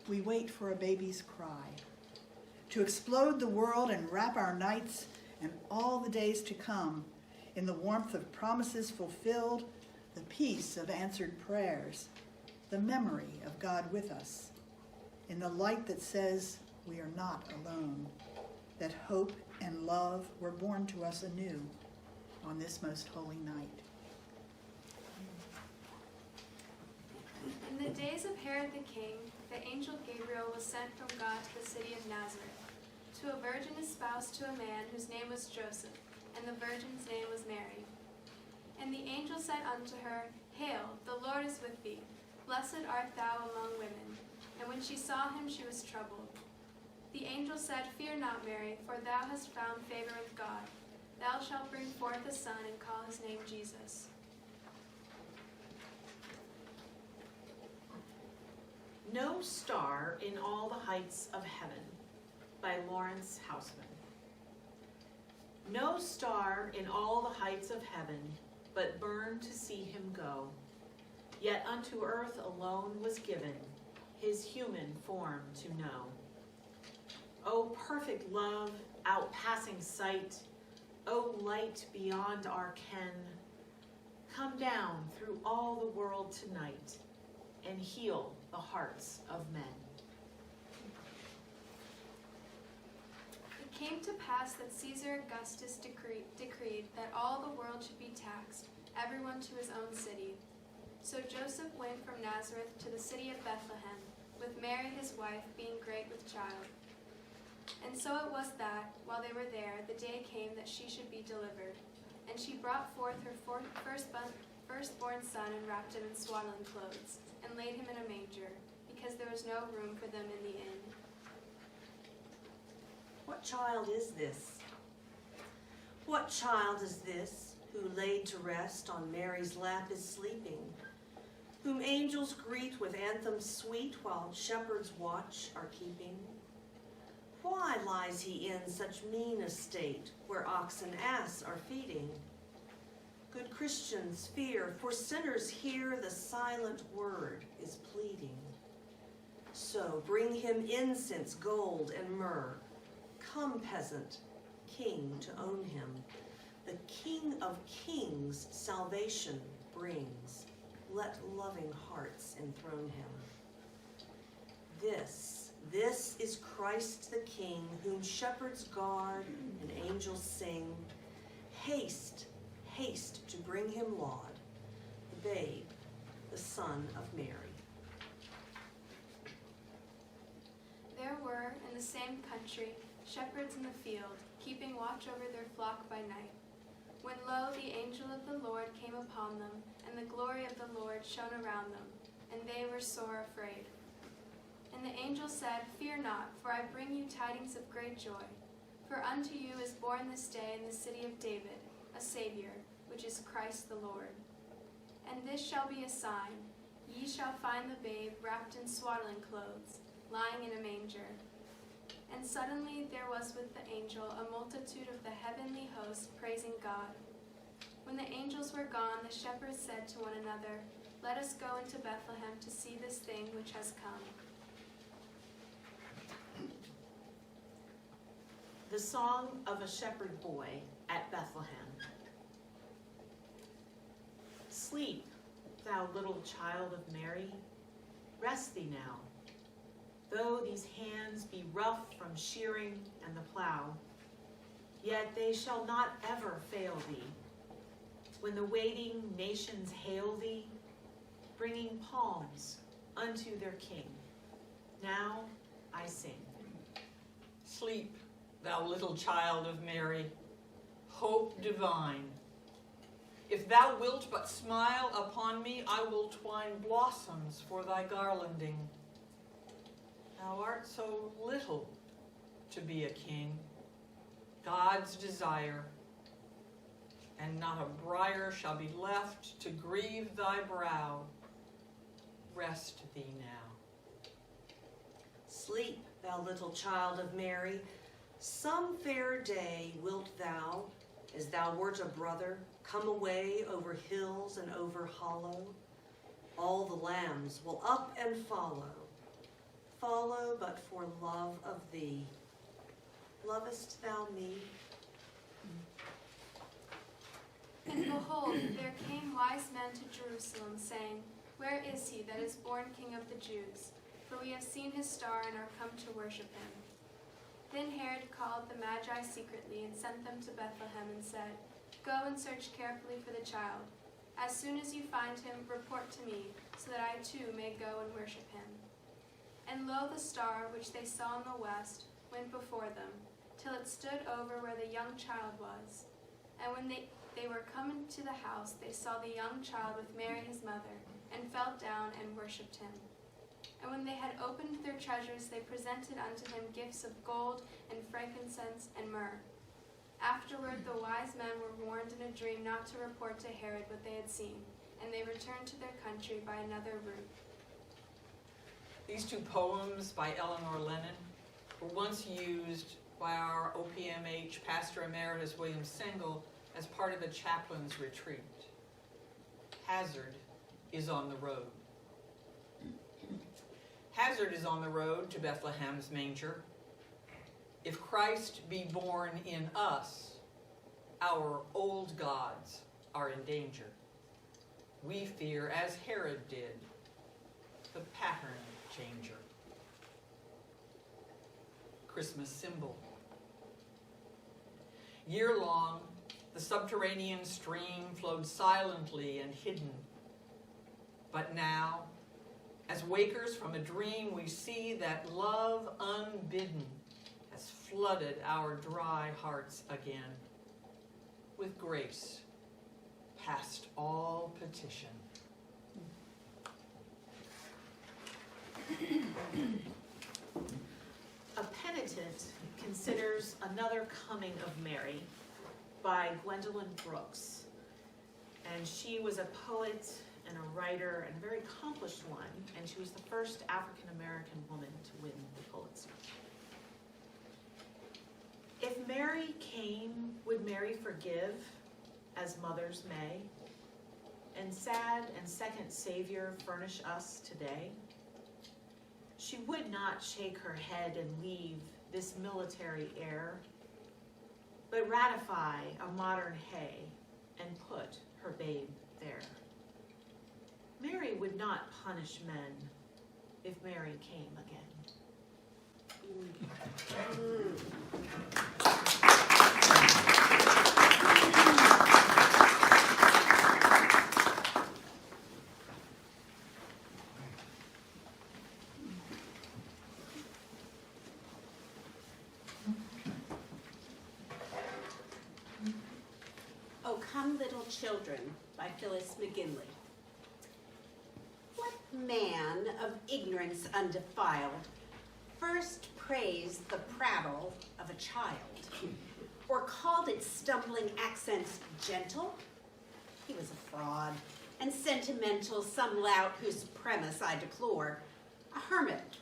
we wait for a baby's cry, to explode the world and wrap our nights and all the days to come in the warmth of promises fulfilled, the peace of answered prayers, the memory of God with us, in the light that says we are not alone, that hope and love were born to us anew on this most holy night. In the days of Herod the king, the angel Gabriel was sent from God to the city of Nazareth, to a virgin espoused to a man whose name was Joseph, and the virgin's name was Mary. And the angel said unto her, Hail, the Lord is with thee. Blessed art thou among women. And when she saw him, she was troubled. The angel said, Fear not, Mary, for thou hast found favor with God. Thou shalt bring forth a son, and call his name Jesus. No Star in All the Heights of Heaven by Lawrence Houseman. No star in all the heights of heaven, but burned to see him go. Yet unto earth alone was given his human form to know. O perfect love, outpassing sight, O light beyond our ken, come down through all the world tonight and heal the hearts of men. It came to pass that Caesar Augustus decreed that all the world should be taxed, everyone to his own city. So Joseph went from Nazareth to the city of Bethlehem, with Mary his wife, being great with child. And so it was that, while they were there, the day came that she should be delivered. And she brought forth her firstborn son, and wrapped him in swaddling clothes, and laid him in a manger, because there was no room for them in the inn. What child is this? What child is this, who laid to rest on Mary's lap is sleeping, whom angels greet with anthems sweet, while shepherds watch are keeping? Why lies he in such mean estate, where ox and ass are feeding? Good Christians, fear, for sinners hear the silent word is pleading. So bring him incense, gold, and myrrh. Come, peasant, king to own him. The King of kings salvation brings. Let loving hearts enthrone him. This is Christ the King, whom shepherds guard and angels sing. Haste, haste to bring him laud, the babe, the Son of Mary. There were, in the same country, shepherds in the field, keeping watch over their flock by night. When lo, the angel of the Lord came upon them, and the glory of the Lord shone around them, and they were sore afraid. And the angel said, Fear not, for I bring you tidings of great joy. For unto you is born this day in the city of David a Savior, which is Christ the Lord. And this shall be a sign: ye shall find the babe wrapped in swaddling clothes, lying in a manger. And suddenly there was with the angel a multitude of the heavenly host praising God. When the angels were gone, the shepherds said to one another, Let us go into Bethlehem to see this thing which has come. The Song of a Shepherd Boy at Bethlehem. Sleep, thou little child of Mary, rest thee now. Though these hands be rough from shearing and the plow, yet they shall not ever fail thee. When the waiting nations hail thee, bringing palms unto their King, now I sing. Sleep, thou little child of Mary, hope divine. If thou wilt but smile upon me, I will twine blossoms for thy garlanding. Thou art so little to be a king, God's desire, and not a briar shall be left to grieve thy brow. Rest thee now. Sleep, thou little child of Mary. Some fair day wilt thou, as thou wert a brother, come away over hills and over hollow. All the lambs will up and follow follow but for love of thee. Lovest thou me? And behold, there came wise men to Jerusalem, saying, Where is he that is born King of the Jews? For we have seen his star and are come to worship him. Then Herod called the Magi secretly and sent them to Bethlehem and said, Go and search carefully for the child. As soon as you find him, report to me, so that I too may go and worship him. And lo, the star, which they saw in the west, went before them, till it stood over where the young child was. And when they were come into the house, they saw the young child with Mary his mother, and fell down and worshipped him. And when they had opened their treasures, they presented unto him gifts of gold, and frankincense, and myrrh. Afterward the wise men were warned in a dream not to report to Herod what they had seen, and they returned to their country by another route. These two poems by Eleanor Lennon were once used by our OPMH Pastor Emeritus William Sengel as part of a chaplain's retreat. Hazard is on the road. Hazard is on the road to Bethlehem's manger. If Christ be born in us, our old gods are in danger. We fear, as Herod did, the pattern changer. Christmas symbol. Year-long, the subterranean stream flowed silently and hidden. But now, as wakers from a dream, we see that love unbidden has flooded our dry hearts again with grace past all petition. A Penitent considers Another Coming of Mary by Gwendolyn Brooks. And she was a poet and a writer and a very accomplished one, and she was the first African-American woman to win the Pulitzer. If Mary came, would Mary forgive, as mothers may? And sad and second Savior furnish us today? She would not shake her head and leave this military air, but ratify a modern hay and put her babe there. Mary would not punish men if Mary came again. O Come Little Children by Phyllis McGinley. What man of ignorance undefiled first praised the prattle of a child, or called its stumbling accents gentle? He was a fraud, and sentimental, some lout whose premise I deplore, a hermit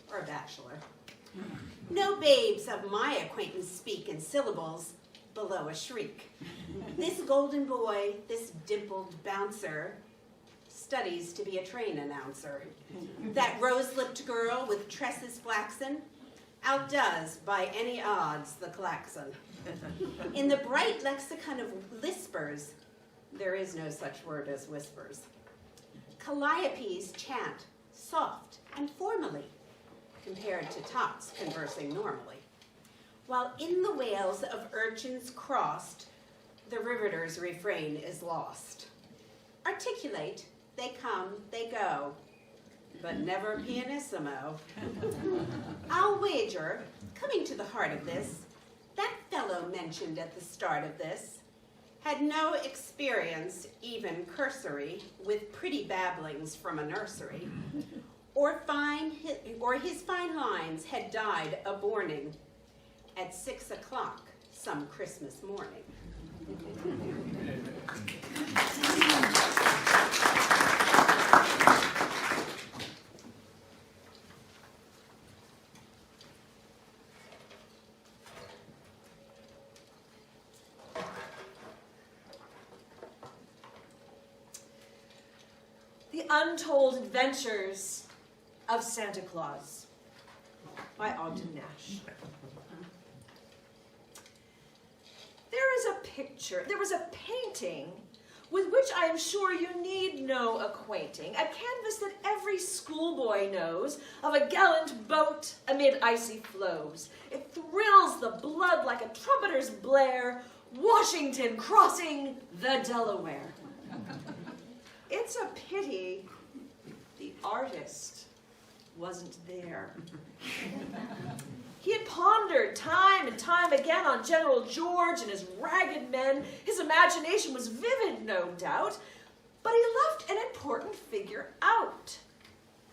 or a bachelor. No babes of my acquaintance speak in syllables below a shriek. This golden boy, this dimpled bouncer, studies to be a train announcer. That rose-lipped girl with tresses flaxen outdoes by any odds the klaxon. In the bright lexicon of lispers, there is no such word as whispers. Calliopes chant soft and formally, compared to tots conversing normally. While in the wails of urchins crossed, the riveter's refrain is lost. Articulate, they come, they go, but never pianissimo. I'll wager, coming to the heart of this, that fellow mentioned at the start of this had no experience, even cursory, with pretty babblings from a nursery, or his fine lines had died a-borning at 6 o'clock some Christmas morning. The Untold Adventures of Santa Claus by Ogden Nash. There was a painting with which I am sure you need no acquainting, a canvas that every schoolboy knows, of a gallant boat amid icy floes. It thrills the blood like a trumpeter's blare, Washington crossing the Delaware. It's a pity the artist wasn't there. He had pondered time and time again on General George and his ragged men. His imagination was vivid, no doubt, but he left an important figure out.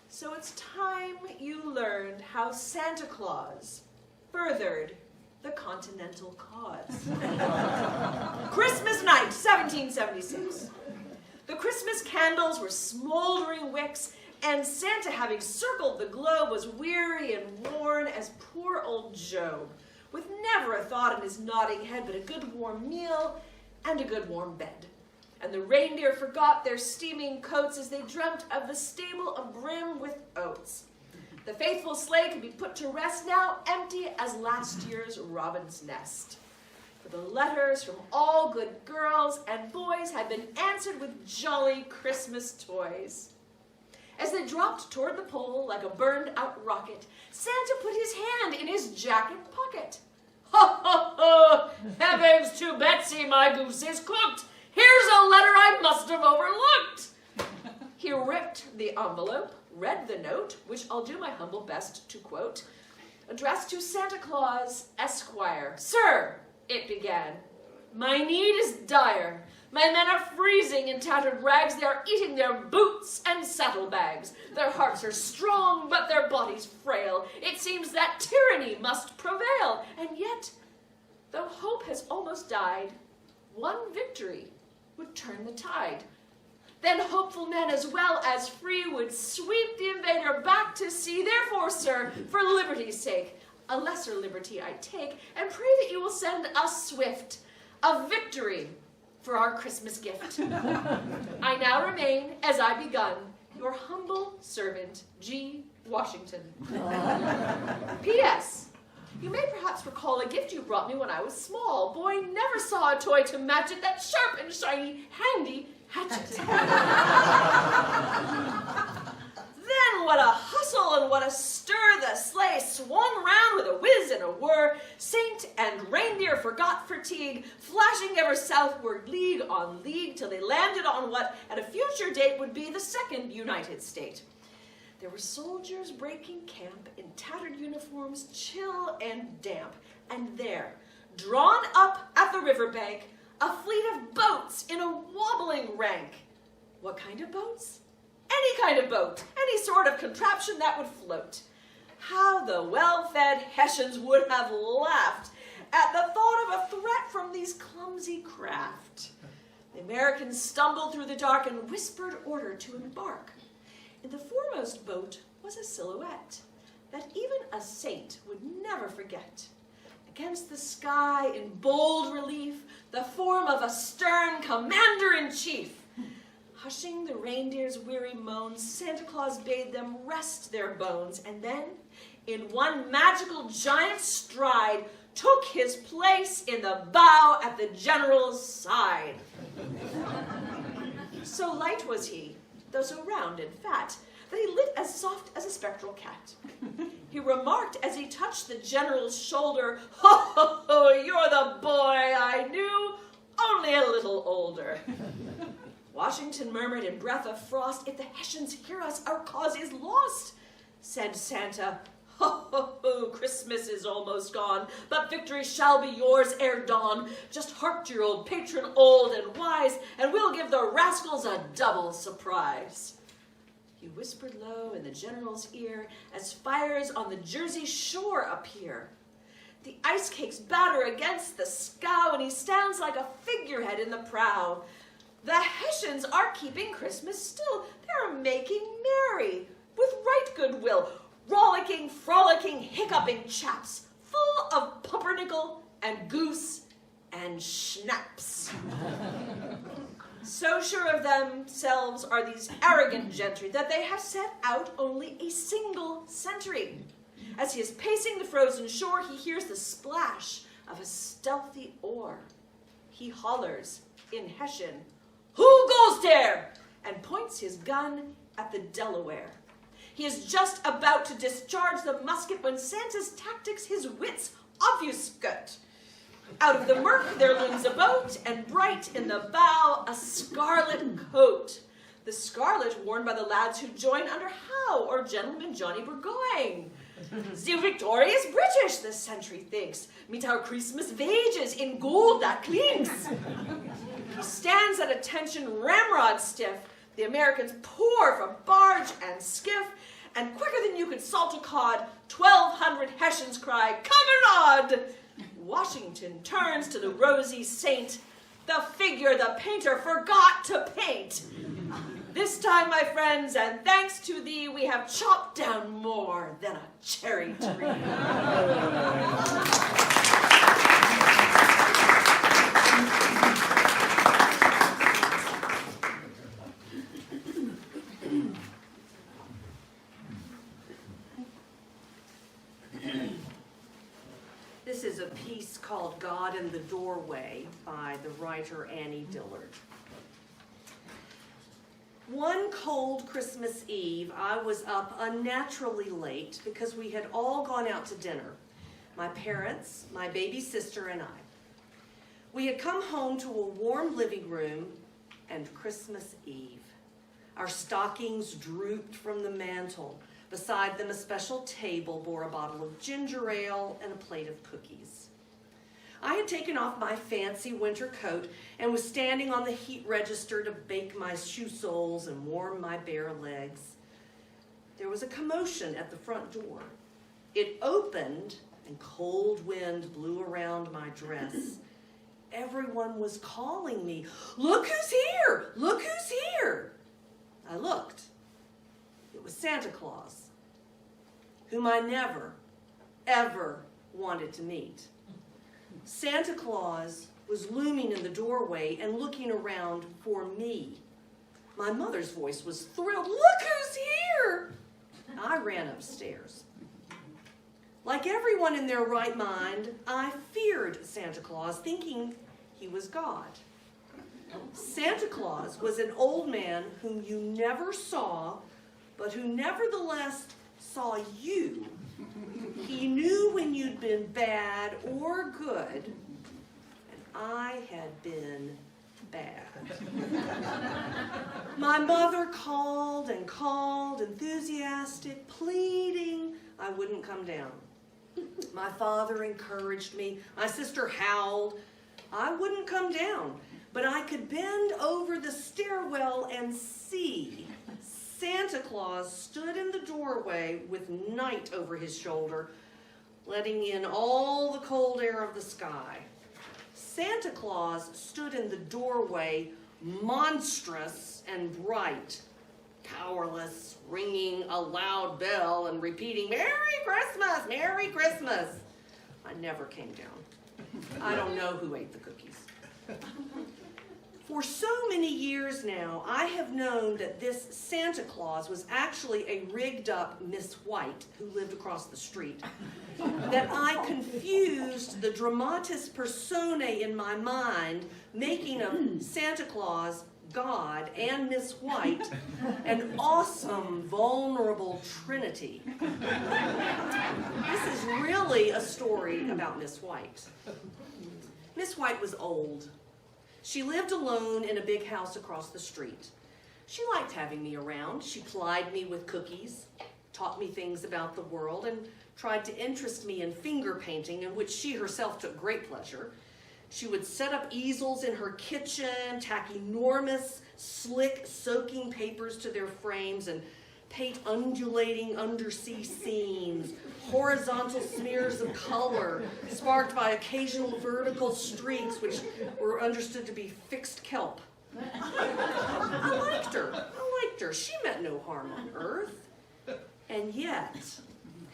So it's time you learned how Santa Claus furthered the Continental cause. Christmas night, 1776. The Christmas candles were smoldering wicks, and Santa, having circled the globe, was weary and worn as poor old Job, with never a thought in his nodding head but a good warm meal and a good warm bed. And the reindeer forgot their steaming coats as they dreamt of the stable abrim with oats. The faithful sleigh could be put to rest, now empty as last year's robin's nest. For the letters from all good girls and boys had been answered with jolly Christmas toys. As they dropped toward the pole like a burned-out rocket, Santa put his hand in his jacket pocket. "Ho, ho, ho! Heavens to Betsy, my goose is cooked! Here's a letter I must have overlooked!" He ripped the envelope, read the note, which I'll do my humble best to quote, addressed to Santa Claus, Esquire. "Sir," it began, "my need is dire. My men are freezing in tattered rags. They are eating their boots and saddlebags. Their hearts are strong, but their bodies frail. It seems that tyranny must prevail. And yet, though hope has almost died, one victory would turn the tide. Then hopeful men as well as free would sweep the invader back to sea. Therefore, sir, for liberty's sake, a lesser liberty I take, and pray that you will send us swift a victory for our Christmas gift. I now remain, as I begun, your humble servant, G. Washington. P.S. You may perhaps recall a gift you brought me when I was small. Boy never saw a toy to match it, that sharp and shiny, handy hatchet. Then what a hustle and what a stir, the sleigh swung round with a whiz and a whir. Saint and reindeer forgot fatigue, flashing ever southward, league on league, till they landed on what at a future date would be the second United State. There were soldiers breaking camp in tattered uniforms, chill and damp, and there, drawn up at the riverbank, a fleet of boats in a wobbling rank. What kind of boats? Any kind of boat, any sort of contraption that would float. How the well-fed Hessians would have laughed at the thought of a threat from these clumsy craft. The Americans stumbled through the dark and whispered order to embark. In the foremost boat was a silhouette that even a saint would never forget. Against the sky, in bold relief, the form of a stern commander-in-chief. Hushing the reindeer's weary moans, Santa Claus bade them rest their bones, and then, in one magical giant stride, took his place in the bow at the general's side. So light was he, though so round and fat, that he lit as soft as a spectral cat. He remarked as he touched the general's shoulder, "Ho, ho, ho, you're the boy I knew, only a little older." Washington murmured in breath of frost, "If the Hessians hear us, our cause is lost." Said Santa, "Ho, ho, ho, Christmas is almost gone, but victory shall be yours ere dawn. Just hark to your old patron, old and wise, and we'll give the rascals a double surprise." He whispered low in the general's ear as fires on the Jersey shore appear. The ice cakes batter against the scow, and he stands like a figurehead in the prow. The Hessians are keeping Christmas still. They're making merry with right goodwill, rollicking, frolicking, hiccuping chaps, full of pumpernickel and goose and schnapps. So sure of themselves are these arrogant gentry that they have set out only a single century. As he is pacing the frozen shore, he hears the splash of a stealthy oar. He hollers in Hessian, "Who goes there?" and points his gun at the Delaware. He is just about to discharge the musket when Santa's tactics his wits obfuscate. Out of the murk there looms a boat, and bright in the bow a scarlet coat. The scarlet worn by the lads who join under Howe or Gentleman Johnny Burgoyne. The victorious British, the sentry thinks, meet our Christmas wages in gold that clinks. He stands at attention ramrod stiff. The Americans pour from barge and skiff, and quicker than you could salt a cod, 1,200 Hessians cry, "Kamerad!" Washington turns to the rosy saint, the figure the painter forgot to paint. This time, my friends, and thanks to thee, we have chopped down more than a cherry tree. This is a piece called God in the Doorway by the writer Annie Dillard. One cold Christmas Eve, I was up unnaturally late because we had all gone out to dinner. My parents, my baby sister, and I. We had come home to a warm living room and Christmas Eve. Our stockings drooped from the mantel. Beside them, a special table bore a bottle of ginger ale and a plate of cookies. I had taken off my fancy winter coat and was standing on the heat register to bake my shoe soles and warm my bare legs. There was a commotion at the front door. It opened and cold wind blew around my dress. Everyone was calling me, "Look who's here! Look who's here!" I looked. It was Santa Claus, whom I never, ever wanted to meet. Santa Claus was looming in the doorway and looking around for me. My mother's voice was thrilled. "Look who's here!" I ran upstairs. Like everyone in their right mind, I feared Santa Claus, thinking he was God. Santa Claus was an old man whom you never saw, but who nevertheless saw you. He knew when you'd been bad or good, and I had been bad. My mother called and called, enthusiastic, pleading I wouldn't come down. My father encouraged me. My sister howled. I wouldn't come down, but I could bend over the stairwell and see. Santa Claus stood in the doorway with night over his shoulder, letting in all the cold air of the sky. Santa Claus stood in the doorway, monstrous and bright, powerless, ringing a loud bell and repeating, "Merry Christmas, Merry Christmas." I never came down. I don't know who ate the cookies. For so many years now, I have known that this Santa Claus was actually a rigged-up Miss White who lived across the street. That I confused the dramatis personae in my mind, making of Santa Claus, God, and Miss White an awesome, vulnerable trinity. This is really a story about Miss White. Miss White was old. She lived alone in a big house across the street. She liked having me around. She plied me with cookies, taught me things about the world, and tried to interest me in finger painting, in which she herself took great pleasure. She would set up easels in her kitchen, tack enormous, slick, soaking papers to their frames, and paint undulating undersea scenes, horizontal smears of color, sparked by occasional vertical streaks, which were understood to be fixed kelp. I liked her. She meant no harm on earth. And yet,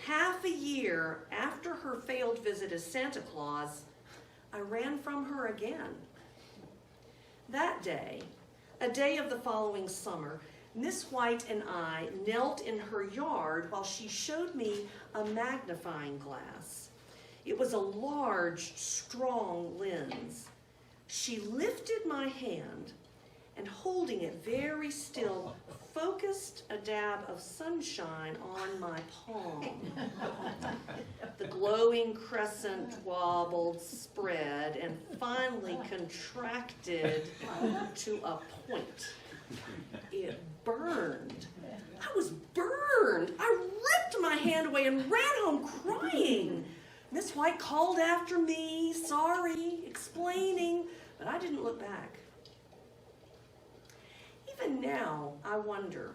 half a year after her failed visit as Santa Claus, I ran from her again. That day, a day of the following summer, Miss White and I knelt in her yard while she showed me a magnifying glass. It was a large, strong lens. She lifted my hand and, holding it very still, focused a dab of sunshine on my palm. The glowing crescent wobbled, spread, and finally contracted to a point. It burned. I was burned. I ripped my hand away and ran home crying. Miss White called after me, sorry, explaining, but I didn't look back. Even now, I wonder,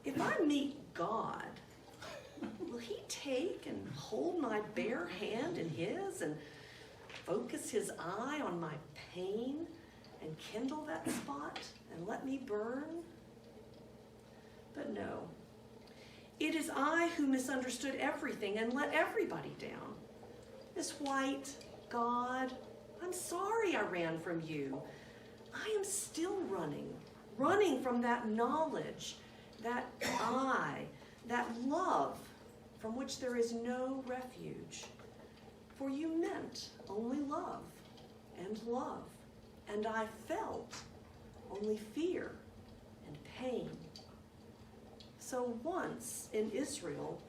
if I meet God, will he take and hold my bare hand in his and focus his eye on my pain and kindle that spot and let me burn? But no, it is I who misunderstood everything and let everybody down. Miss White, God, I'm sorry I ran from you. I am still running from that knowledge, that I, that love from which there is no refuge. For you meant only love, and I felt only fear and pain. So once in Israel,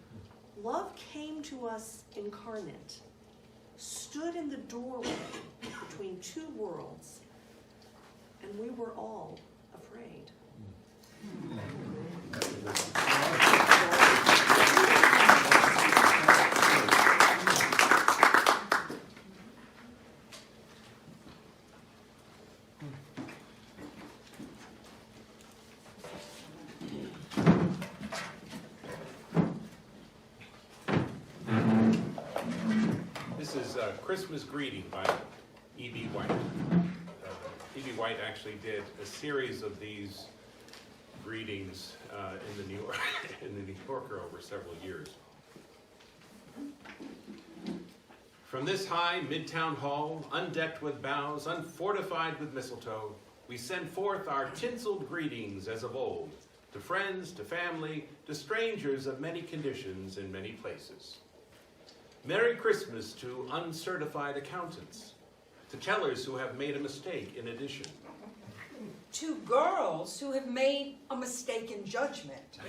love came to us incarnate, stood in the doorway between two worlds, and we were all afraid. This is a Christmas Greeting by E.B. White. E.B. White actually did a series of these greetings in the New Yorker over several years. From this high Midtown hall, undecked with boughs, unfortified with mistletoe, we send forth our tinseled greetings as of old, to friends, to family, to strangers of many conditions in many places. Merry Christmas to uncertified accountants, to tellers who have made a mistake in addition. To girls who have made a mistake in judgment.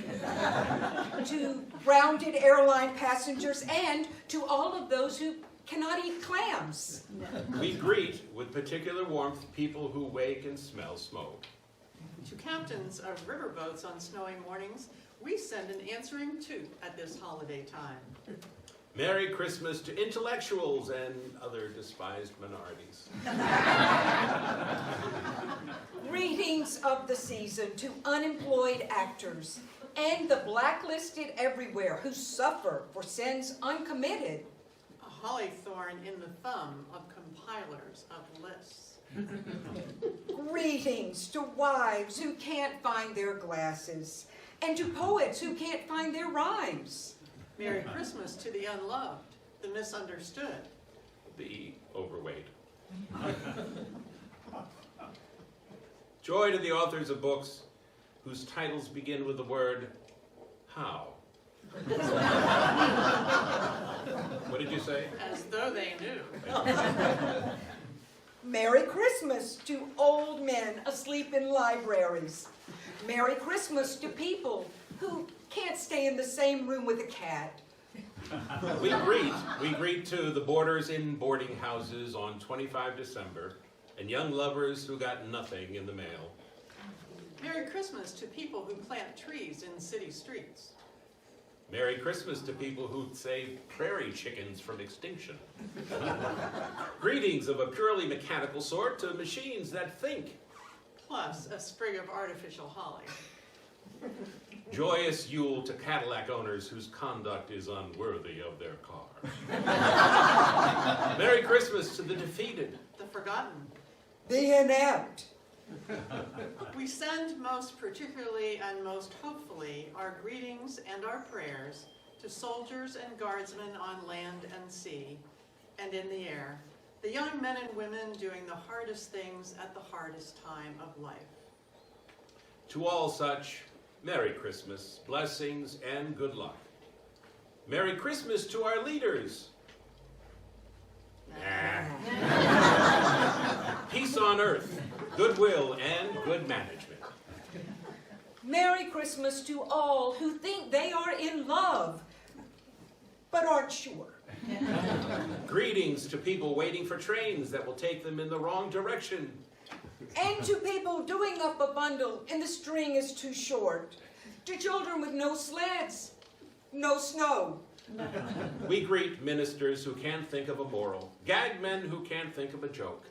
To grounded airline passengers, and to all of those who cannot eat clams. We greet with particular warmth people who wake and smell smoke. To captains of riverboats on snowy mornings, we send an answering toot at this holiday time. Merry Christmas to intellectuals and other despised minorities. Greetings of the season to unemployed actors and the blacklisted everywhere who suffer for sins uncommitted. A hollythorn in the thumb of compilers of lists. Greetings to wives who can't find their glasses and to poets who can't find their rhymes. Merry Christmas to the unloved, the misunderstood. The overweight. Joy to the authors of books whose titles begin with the word how. What did you say? As though they knew. Merry Christmas to old men asleep in libraries. Merry Christmas to people who can't stay in the same room with a cat. We greet to the boarders in boarding houses on 25 December and young lovers who got nothing in the mail. Merry Christmas to people who plant trees in city streets. Merry Christmas to people who save prairie chickens from extinction. Greetings of a purely mechanical sort to machines that think. Plus a sprig of artificial holly. Joyous Yule to Cadillac owners whose conduct is unworthy of their car. Merry Christmas to the defeated. The forgotten. The inept. We send most particularly and most hopefully our greetings and our prayers to soldiers and guardsmen on land and sea and in the air, the young men and women doing the hardest things at the hardest time of life. To all such, Merry Christmas, blessings, and good luck. Merry Christmas to our leaders. Peace on earth, goodwill, and good management. Merry Christmas to all who think they are in love, but aren't sure. Greetings to people waiting for trains that will take them in the wrong direction. And to people doing up a bundle and the string is too short. To children with no sleds, no snow. We greet ministers who can't think of a moral, gag men who can't think of a joke.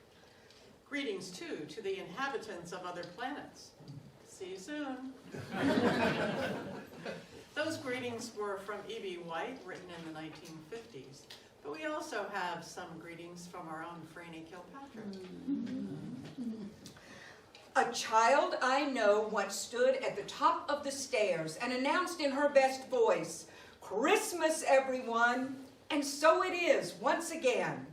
Greetings, too, to the inhabitants of other planets. See you soon. Those greetings were from E.B. White, written in the 1950s. But we also have some greetings from our own Franny Kilpatrick. A child I know once stood at the top of the stairs and announced in her best voice, "Christmas, everyone!" And so it is, once again.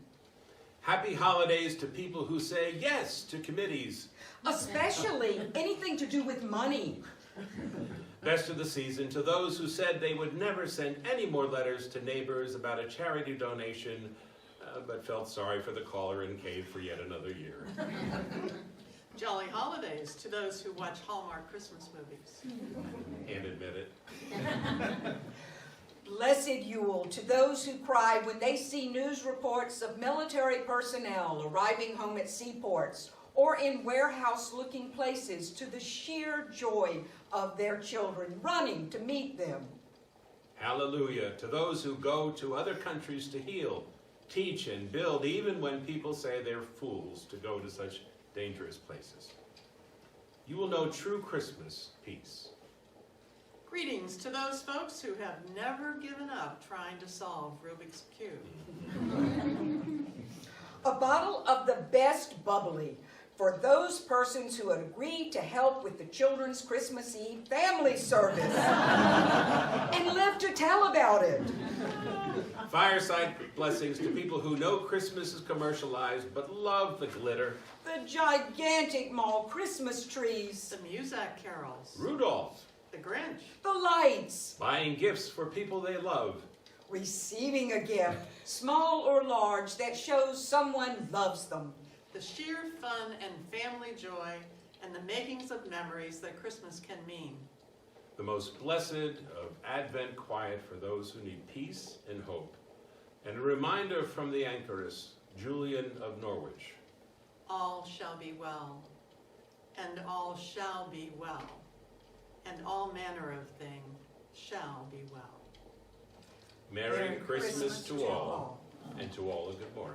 Happy holidays to people who say yes to committees. Especially anything to do with money. Best of the season to those who said they would never send any more letters to neighbors about a charity donation, but felt sorry for the caller and caved for yet another year. Jolly holidays to those who watch Hallmark Christmas movies. And admit it. Blessed Yule to those who cry when they see news reports of military personnel arriving home at seaports or in warehouse-looking places to the sheer joy of their children running to meet them. Hallelujah to those who go to other countries to heal, teach, and build, even when people say they're fools to go to such dangerous places. You will know true Christmas peace. Greetings to those folks who have never given up trying to solve Rubik's Cube. A bottle of the best bubbly for those persons who had agreed to help with the children's Christmas Eve family service and live to tell about it. Fireside blessings to people who know Christmas is commercialized but love the glitter. The gigantic mall Christmas trees. The Muzak carols. Rudolph. The Grinch. The lights. Buying gifts for people they love. Receiving a gift, small or large, that shows someone loves them. The sheer fun and family joy and the makings of memories that Christmas can mean. The most blessed of Advent quiet for those who need peace and hope. And a reminder from the anchoress, Julian of Norwich. All shall be well, and all shall be well, and all manner of thing shall be well. Merry Christmas to all, and to all a good morrow.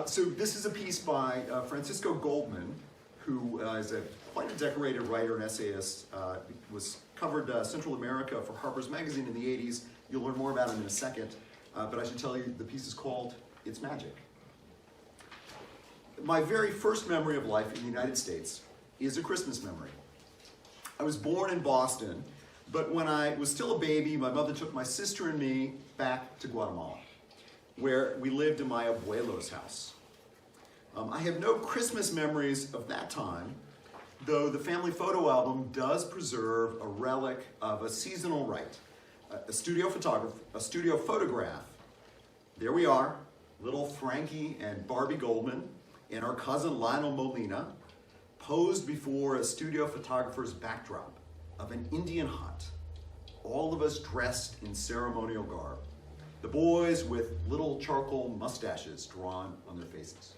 So this is a piece by Francisco Goldman, who is quite a decorated writer and essayist. Was covered Central America for Harper's Magazine in the 80s. You'll learn more about him in a second. But I should tell you, the piece is called It's Magic. My very first memory of life in the United States is a Christmas memory. I was born in Boston, but when I was still a baby, my mother took my sister and me back to Guatemala, where we lived in my abuelo's house. I have no Christmas memories of that time, though the family photo album does preserve a relic of a seasonal rite, a studio photograph. There we are, little Frankie and Barbie Goldman and our cousin Lionel Molina, posed before a studio photographer's backdrop of an Indian hut, all of us dressed in ceremonial garb. The boys with little charcoal mustaches drawn on their faces.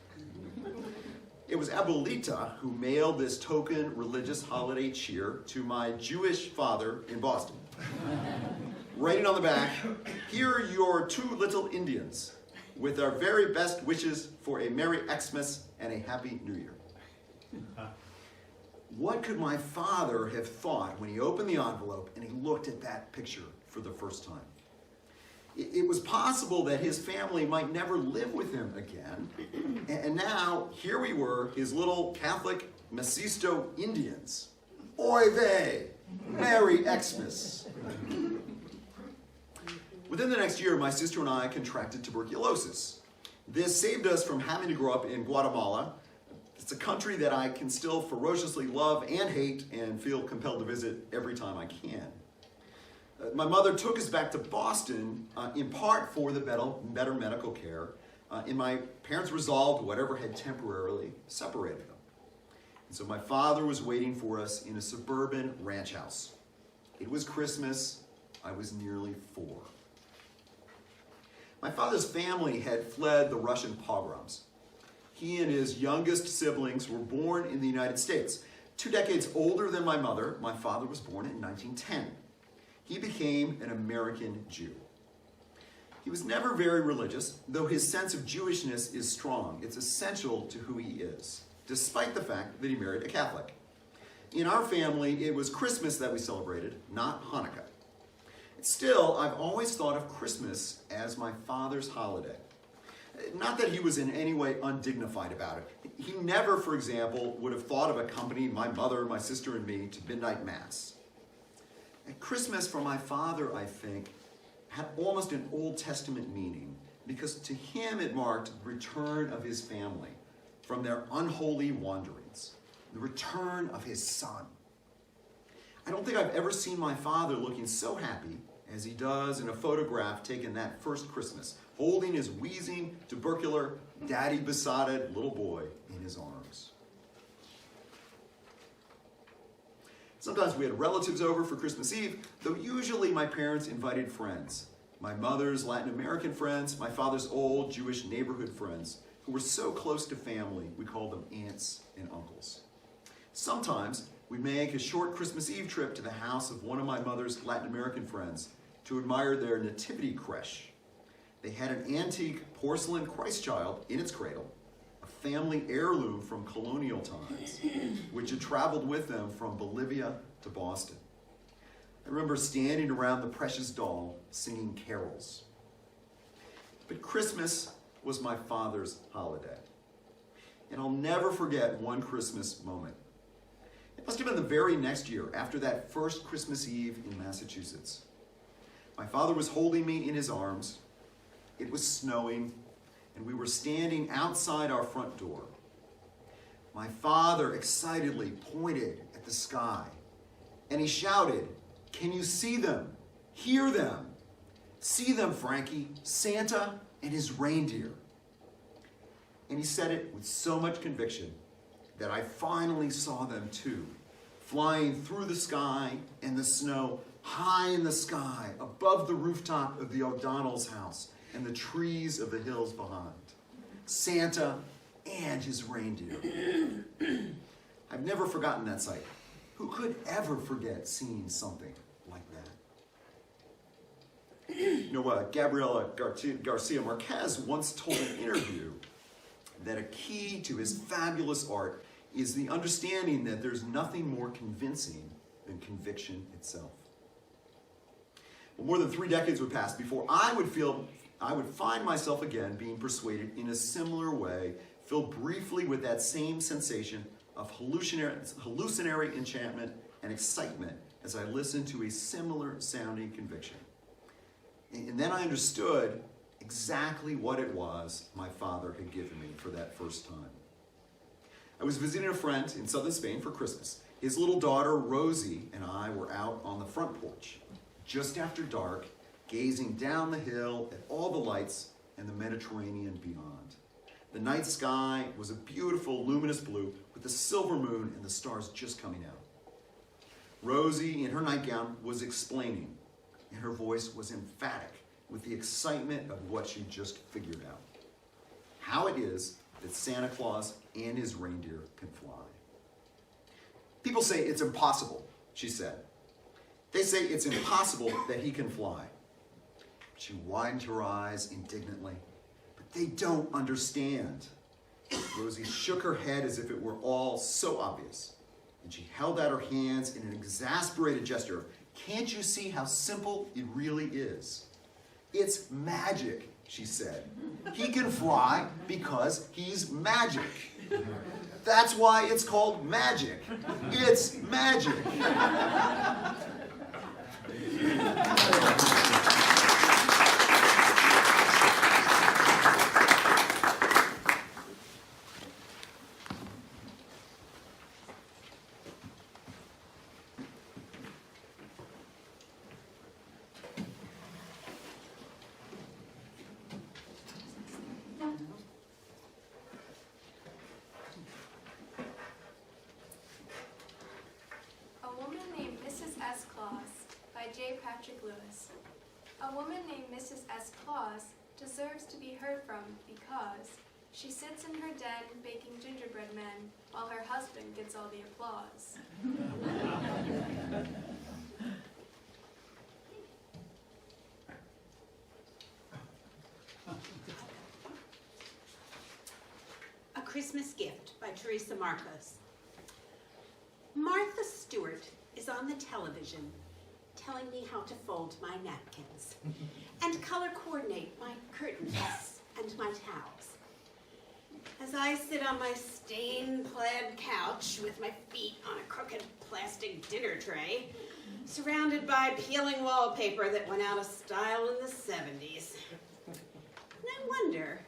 It was Abuelita who mailed this token religious holiday cheer to my Jewish father in Boston. Writing on the back, "Here are your two little Indians, with our very best wishes for a Merry Xmas and a Happy New Year." What could my father have thought when he opened the envelope and he looked at that picture for the first time? It was possible that his family might never live with him again, and now here we were, his little Catholic Mestizo Indians, Oy vey! Merry Xmas! Within the next year, my sister and I contracted tuberculosis. This saved us from having to grow up in Guatemala. It's a country that I can still ferociously love and hate and feel compelled to visit every time I can. My mother took us back to Boston in part for the better medical care, and my parents resolved whatever had temporarily separated them. And so my father was waiting for us in a suburban ranch house. It was Christmas. I was nearly 4. My father's family had fled the Russian pogroms. He and his youngest siblings were born in the United States. 2 decades older than my mother, my father was born in 1910. He became an American Jew. He was never very religious, though his sense of Jewishness is strong. It's essential to who he is, despite the fact that he married a Catholic. In our family, it was Christmas that we celebrated, not Hanukkah. Still, I've always thought of Christmas as my father's holiday. Not that he was in any way undignified about it. He never, for example, would have thought of accompanying my mother, my sister, and me to midnight mass. And Christmas for my father, I think, had almost an Old Testament meaning, because to him it marked the return of his family from their unholy wanderings, the return of his son. I don't think I've ever seen my father looking so happy as he does in a photograph taken that first Christmas, holding his wheezing, tubercular, daddy-besotted little boy in his arms. Sometimes we had relatives over for Christmas Eve, though usually my parents invited friends. My mother's Latin American friends, my father's old Jewish neighborhood friends, who were so close to family, we called them aunts and uncles. Sometimes we'd make a short Christmas Eve trip to the house of one of my mother's Latin American friends to admire their nativity creche. They had an antique porcelain Christ child in its cradle, a family heirloom from colonial times, which had traveled with them from Bolivia to Boston. I remember standing around the precious doll singing carols. But Christmas was my father's holiday. And I'll never forget one Christmas moment. It must have been the very next year, after that first Christmas Eve in Massachusetts. My father was holding me in his arms. It was snowing, and we were standing outside our front door. My father excitedly pointed at the sky, and he shouted, "Can you see them? Hear them? See them, Frankie, Santa and his reindeer." And he said it with so much conviction that I finally saw them too, flying through the sky and the snow, high in the sky, above the rooftop of the O'Donnell's house and the trees of the hills behind. Santa and his reindeer. I've never forgotten that sight. Who could ever forget seeing something like that? You know, Gabriela Garcia Marquez once told an interview that a key to his fabulous art is the understanding that there's nothing more convincing than conviction itself. Well, more than 3 decades would pass before I would find myself again being persuaded in a similar way, filled briefly with that same sensation of hallucinatory enchantment and excitement as I listened to a similar sounding conviction. And then I understood exactly what it was my father had given me for that first time. I was visiting a friend in southern Spain for Christmas. His little daughter, Rosie, and I were out on the front porch, just after dark, gazing down the hill at all the lights and the Mediterranean beyond. The night sky was a beautiful, luminous blue with the silver moon and the stars just coming out. Rosie, in her nightgown, was explaining, and her voice was emphatic with the excitement of what she just figured out. How it is that Santa Claus and his reindeer can fly. People say it's impossible, she said. They say it's impossible that he can fly. She widened her eyes indignantly. But they don't understand. Rosie shook her head as if it were all so obvious. And she held out her hands in an exasperated gesture of, "Can't you see how simple it really is? It's magic," she said. "He can fly because he's magic." That's why it's called magic. It's magic. A woman named Mrs. S. Claus deserves to be heard from because she sits in her den baking gingerbread men while her husband gets all the applause. A Christmas Gift by Teresa Marcos. Martha Stewart is on the television telling me how to fold my napkins and color coordinate my curtains and my towels. As I sit on my stain-plaid couch with my feet on a crooked plastic dinner tray, surrounded by peeling wallpaper that went out of style in the 70s. And I wonder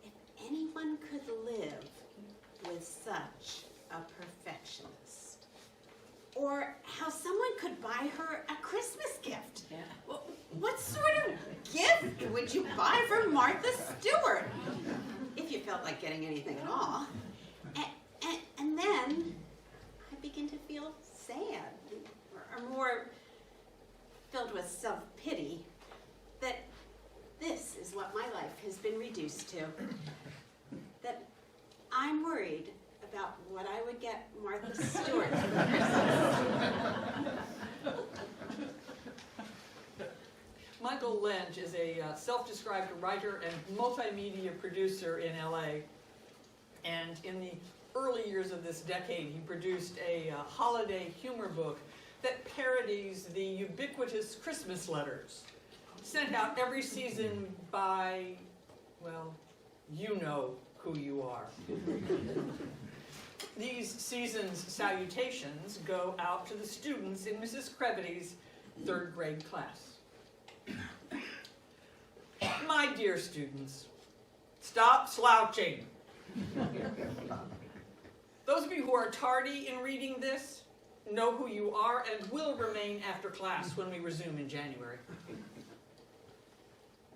if anyone could live with such a perfectionist. Or how someone could buy her a Christmas gift. Yeah. What sort of gift would you buy for Martha Stewart? If you felt like getting anything at all. And then I begin to feel sad, or more filled with self-pity, that this is what my life has been reduced to. That I'm worried about what I would get Martha Stewart for Christmas. Michael Lynch is a self-described writer and multimedia producer in LA. And in the early years of this decade, he produced a holiday humor book that parodies the ubiquitous Christmas letters sent out every season by, well, you know who you are. These season's salutations go out to the students in Mrs. Crevity's 3rd grade class. My dear students, stop slouching. Those of you who are tardy in reading this know who you are and will remain after class when we resume in January.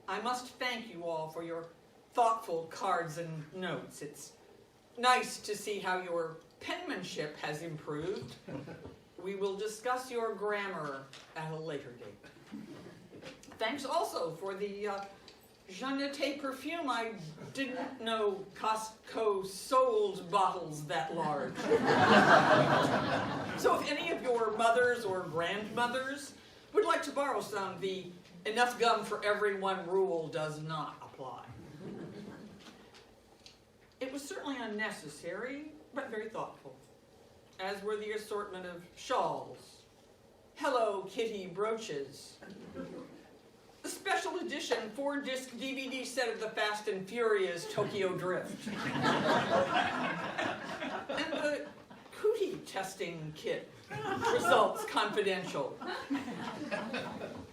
I must thank you all for your thoughtful cards and notes. It's nice to see how your penmanship has improved. We will discuss your grammar at a later date. Thanks also for the Je ne sais perfume. I didn't know Costco sold bottles that large. So if any of your mothers or grandmothers would like to borrow some, the enough gum for everyone rule does not apply. It was certainly unnecessary, but very thoughtful, as were the assortment of shawls, Hello Kitty brooches, the special edition 4-disc DVD set of the Fast and Furious Tokyo Drift, and the cootie testing kit, results confidential.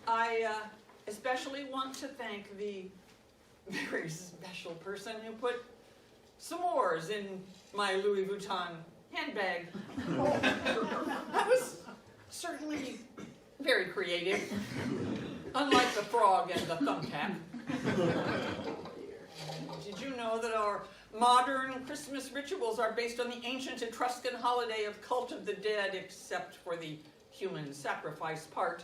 I especially want to thank the very special person who put s'mores in my Louis Vuitton handbag. That was certainly very creative, unlike the frog and the thumbtack. Did you know that our modern Christmas rituals are based on the ancient Etruscan holiday of Cult of the Dead, except for the human sacrifice part?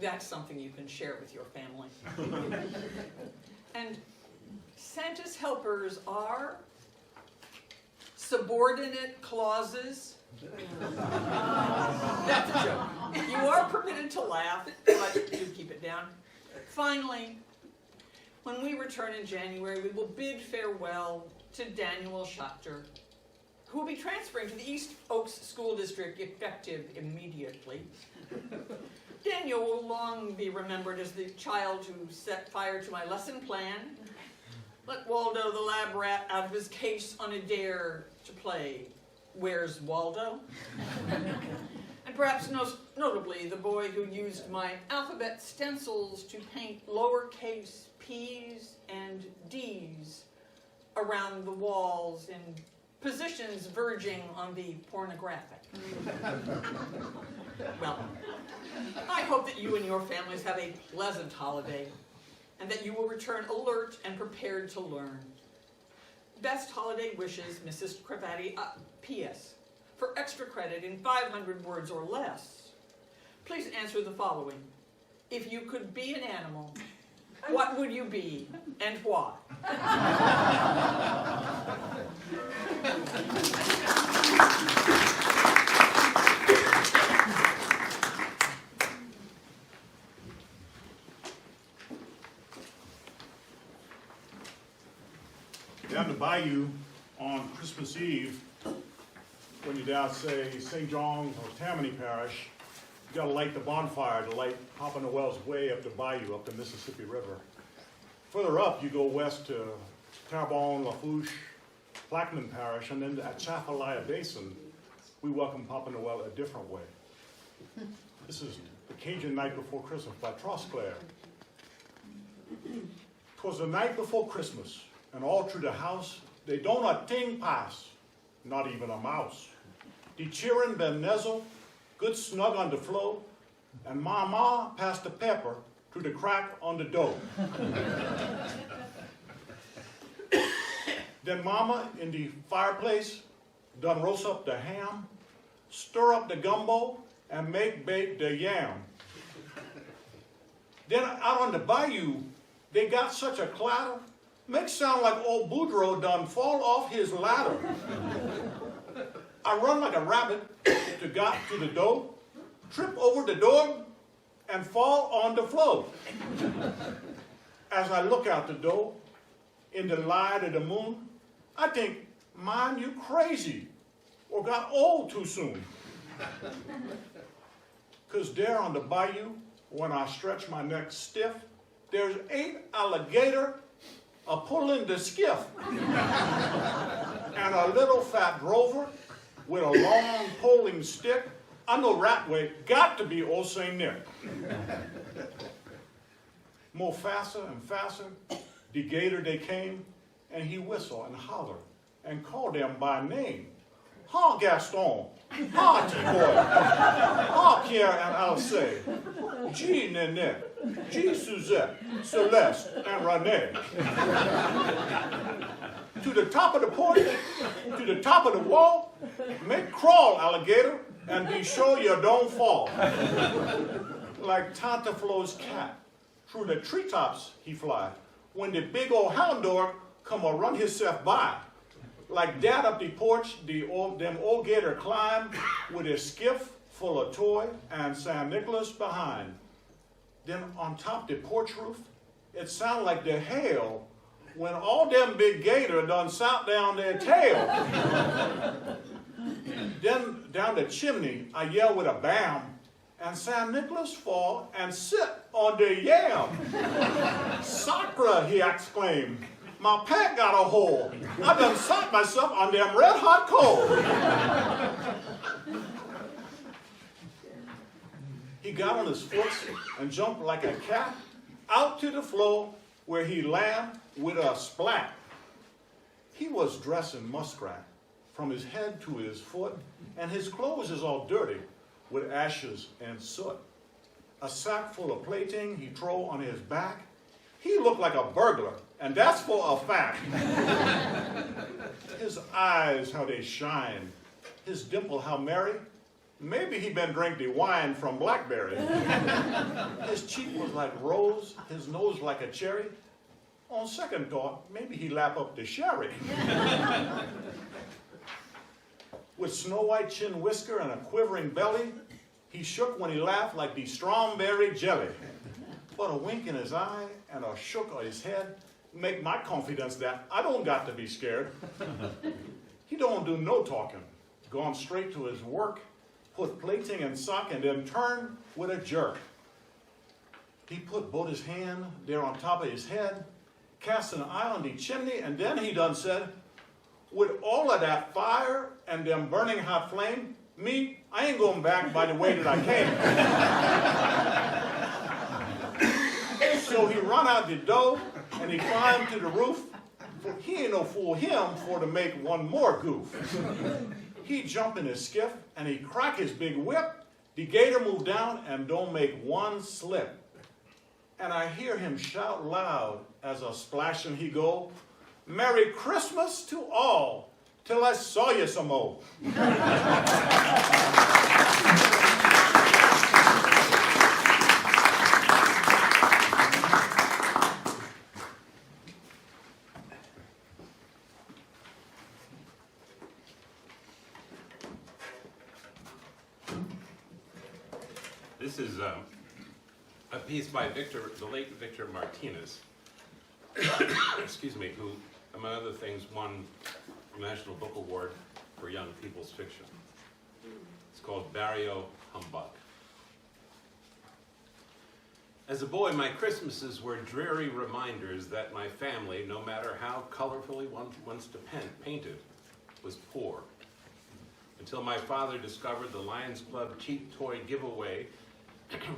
That's something you can share with your family. And Santa's helpers are subordinate clauses. That's a joke. You are permitted to laugh, but do keep it down. Finally, when we return in January, we will bid farewell to Daniel Schachter, who will be transferring to the East Oaks School District effective immediately. Daniel will long be remembered as the child who set fire to my lesson plan, Let Waldo the lab rat out of his case on a dare to play Where's Waldo? And perhaps most notably, the boy who used my alphabet stencils to paint lowercase p's and d's around the walls in positions verging on the pornographic. Well, I hope that you and your families have a pleasant holiday and that you will return alert and prepared to learn. Best holiday wishes, Mrs. Cravatti. P.S. For extra credit in 500 words or less, please answer the following. If you could be an animal, what would you be and why? Down the bayou on Christmas Eve, when you're down, say, St. John's or Tammany Parish, you gotta light the bonfire to light Papa Noel's way up the bayou, up the Mississippi River. Further up, you go west to Terrebonne, Lafourche, Plaquemine Parish, and then at Atchafalaya Basin, we welcome Papa Noel a different way. This is The Cajun Night Before Christmas by Trosclair. 'Twas the night before Christmas, and all through the house, they don't a thing pass, not even a mouse. The cheering been nuzzled, good snug on the floor, and Mama passed the pepper through the crack on the dough. Then Mama in the fireplace done roast up the ham, stir up the gumbo, and make bake the yam. Then out on the bayou, they got such a clatter, makes sound like old Boudreaux done fall off his ladder. I run like a rabbit to got to the door, trip over the door, and fall on the floor. As I look out the door, in the light of the moon, I think, man, you crazy, or got old too soon. 'Cause there on the bayou, when I stretch my neck stiff, there's 8 alligator a-pulling the skiff. And a little fat drover with a long poling stick, I know Ratway got to be old St. Nick. More faster and faster, the gator they came, and he whistled and hollered and called them by name. Ha Gaston, ha T-Boy, ha Pierre and Alcé, G Nanette, G Suzette, Celeste, and Renee. To the top of the porch, to the top of the wall, make crawl, alligator, and be sure you don't fall. Like Tante Flo's cat, through the treetops he fly, when the big old hound dog come a run himself by. Like that up the porch, them old gator climb with a skiff full of toy and San Nicholas behind. Then on top the porch roof, it sound like the hail when all them big gator done sat down their tail. Then down the chimney, I yell with a bam, and San Nicholas fall and sit on the yam. Sacre, he exclaimed. My pant got a hole. I done socked myself on them red hot coal. He got on his foot and jumped like a cat out to the floor where he landed with a splat. He was dressed in muskrat from his head to his foot, and his clothes is all dirty with ashes and soot. A sack full of plating he throw on his back. He looked like a burglar, and that's for a fact. His eyes, how they shine. His dimple, how merry. Maybe he been drink the wine from Blackberry. His cheek was like rose, his nose like a cherry. On second thought, maybe he lap up the sherry. With snow white chin whisker and a quivering belly, he shook when he laughed like the strawberry jelly. But a wink in his eye and a shook of his head make my confidence that I don't got to be scared. He don't do no talking. Gone straight to his work, put plating in sock, and then turn with a jerk. He put both his hand there on top of his head, cast an eye on the chimney, and then he done said, with all of that fire and them burning hot flame, me, I ain't going back by the way that I came. So he run out the door, and he climbed to the roof. For he ain't no fool him for to make one more goof. He jump in his skiff, and he crack his big whip. The gator move down and don't make one slip. And I hear him shout loud as a splashing he go, Merry Christmas to all, till I saw you some more. This is a piece by the late Victor Martinez, excuse me, who, among other things, won the National Book Award for Young People's Fiction. It's called Barrio Humbug. As a boy, my Christmases were dreary reminders that my family, no matter how colorfully one wants to paint it, was poor. Until my father discovered the Lions Club cheap toy giveaway,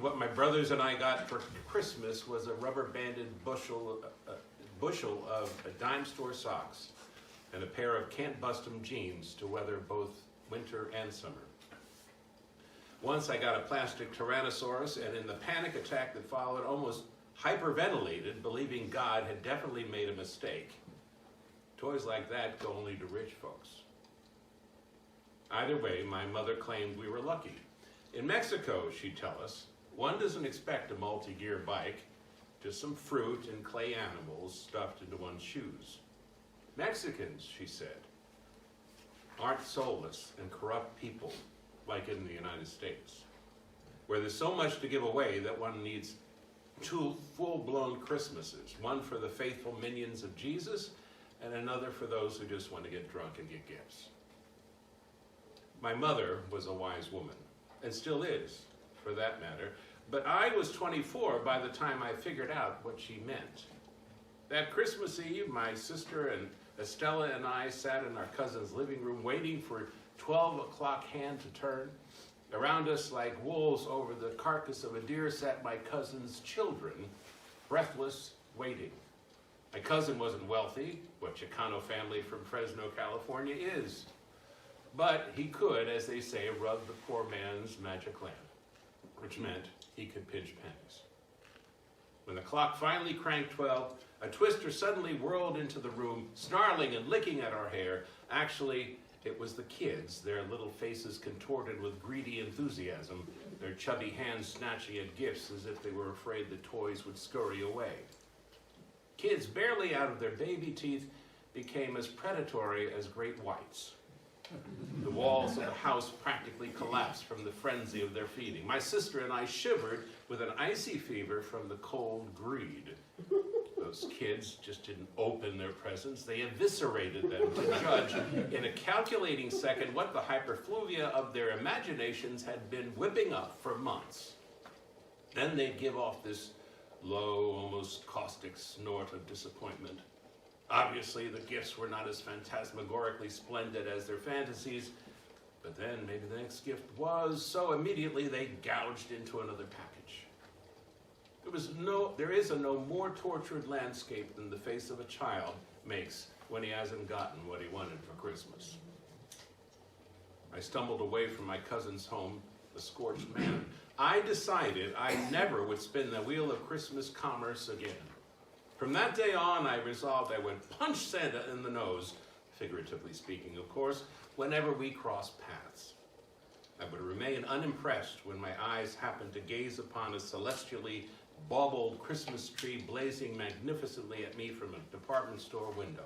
what my brothers and I got for Christmas was a rubber-banded bushel of dime store socks and a pair of can't-bust-em jeans to weather both winter and summer. Once I got a plastic Tyrannosaurus, and in the panic attack that followed, almost hyperventilated, believing God had definitely made a mistake. Toys like that go only to rich folks. Either way, my mother claimed we were lucky. In Mexico, she'd tell us, one doesn't expect a multi-gear bike, just some fruit and clay animals stuffed into one's shoes. Mexicans, she said, aren't soulless and corrupt people like in the United States, where there's so much to give away that one needs 2 full-blown Christmases, one for the faithful minions of Jesus and another for those who just want to get drunk and get gifts. My mother was a wise woman, and still is, for that matter, but I was 24 by the time I figured out what she meant. That Christmas Eve, my sister and Estella and I sat in our cousin's living room waiting for 12 o'clock hand to turn. Around us, like wolves over the carcass of a deer, sat my cousin's children, breathless, waiting. My cousin wasn't wealthy, what Chicano family from Fresno, California is. But he could, as they say, rub the poor man's magic lamp, which meant he could pinch pennies. When the clock finally cranked 12, a twister suddenly whirled into the room, snarling and licking at our hair. Actually, it was the kids, their little faces contorted with greedy enthusiasm, their chubby hands snatching at gifts as if they were afraid the toys would scurry away. Kids barely out of their baby teeth became as predatory as great whites. The walls of the house practically collapsed from the frenzy of their feeding. My sister and I shivered with an icy fever from the cold greed. Those kids just didn't open their presents. They eviscerated them to judge in a calculating second what the hyperfluvia of their imaginations had been whipping up for months. Then they'd give off this low, almost caustic snort of disappointment. Obviously, the gifts were not as phantasmagorically splendid as their fantasies, but then maybe the next gift was, so immediately they gouged into another package. There is a no more tortured landscape than the face of a child makes when he hasn't gotten what he wanted for Christmas. I stumbled away from my cousin's home, a scorched man. I decided I never would spin the wheel of Christmas commerce again. From that day on, I resolved I would punch Santa in the nose, figuratively speaking, of course, whenever we crossed paths. I would remain unimpressed when my eyes happened to gaze upon a celestially baubled Christmas tree blazing magnificently at me from a department store window.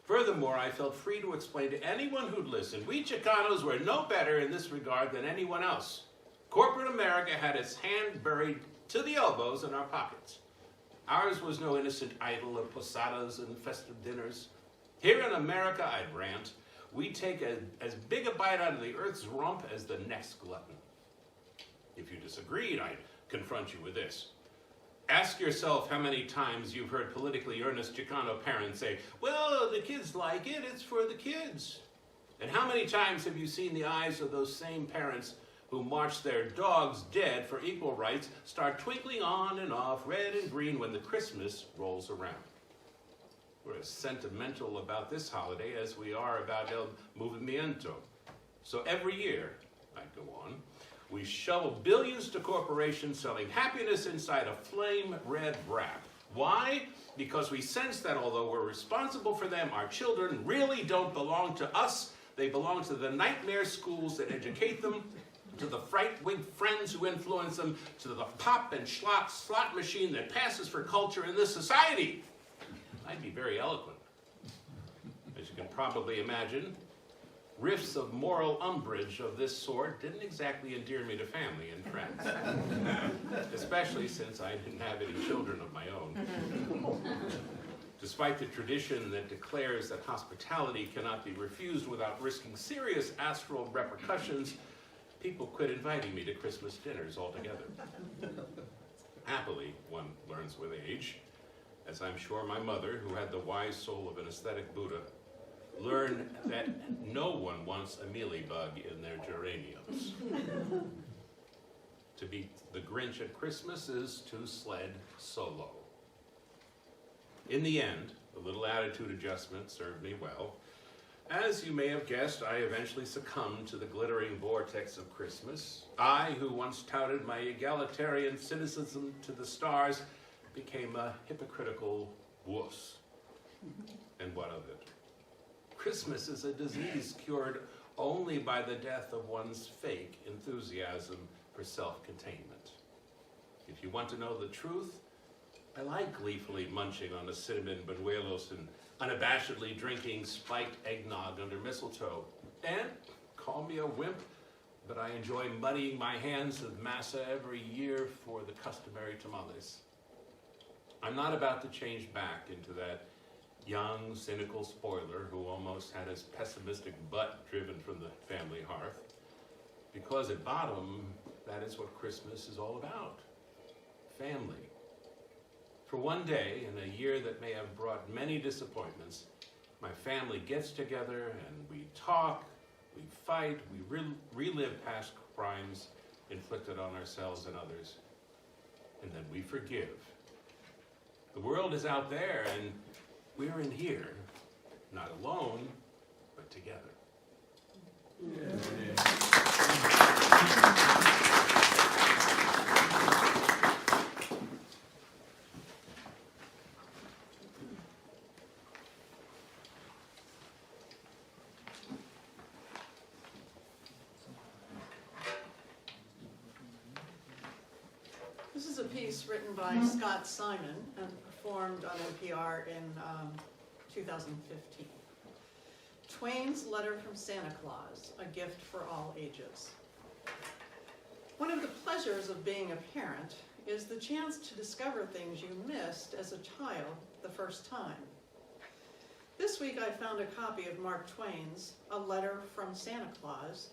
Furthermore, I felt free to explain to anyone who'd listen, we Chicanos were no better in this regard than anyone else. Corporate America had its hand buried to the elbows in our pockets. Ours was no innocent idol of posadas and festive dinners. Here in America, I'd rant, we take as big a bite out of the earth's rump as the next glutton. If you disagreed, I'd confront you with this. Ask yourself how many times you've heard politically earnest Chicano parents say, well, the kids like it, it's for the kids. And how many times have you seen the eyes of those same parents who march their dogs dead for equal rights start twinkling on and off, red and green, when the Christmas rolls around? We're as sentimental about this holiday as we are about El Movimiento. So every year, I go on, we shovel billions to corporations selling happiness inside a flame red wrap. Why? Because we sense that although we're responsible for them, our children really don't belong to us. They belong to the nightmare schools that educate them, to the fright-wig friends who influence them, to the pop and slot machine that passes for culture in this society. I'd be very eloquent. As you can probably imagine, riffs of moral umbrage of this sort didn't exactly endear me to family and friends, especially since I didn't have any children of my own. Despite the tradition that declares that hospitality cannot be refused without risking serious astral repercussions, people quit inviting me to Christmas dinners altogether. Happily, one learns with age, as I'm sure my mother, who had the wise soul of an aesthetic Buddha, learned that no one wants a mealybug in their geraniums. To be the Grinch at Christmas is to sled solo. In the end, a little attitude adjustment served me well. As you may have guessed, I eventually succumbed to the glittering vortex of Christmas. I, who once touted my egalitarian cynicism to the stars, became a hypocritical wuss. And what of it? Christmas is a disease cured only by the death of one's fake enthusiasm for self-containment. If you want to know the truth, I like gleefully munching on a cinnamon buñuelos and unabashedly drinking spiked eggnog under mistletoe. And, call me a wimp, but I enjoy muddying my hands with masa every year for the customary tamales. I'm not about to change back into that young, cynical spoiler who almost had his pessimistic butt driven from the family hearth, because at bottom, that is what Christmas is all about. Family. For one day, in a year that may have brought many disappointments, my family gets together and we talk, we fight, we relive past crimes inflicted on ourselves and others, and then we forgive. The world is out there, and we're in here, not alone, but together. This is a piece written by Scott Simon and performed on NPR in 2015. Twain's Letter from Santa Claus, a gift for all ages. One of the pleasures of being a parent is the chance to discover things you missed as a child the first time. This week I found a copy of Mark Twain's A Letter from Santa Claus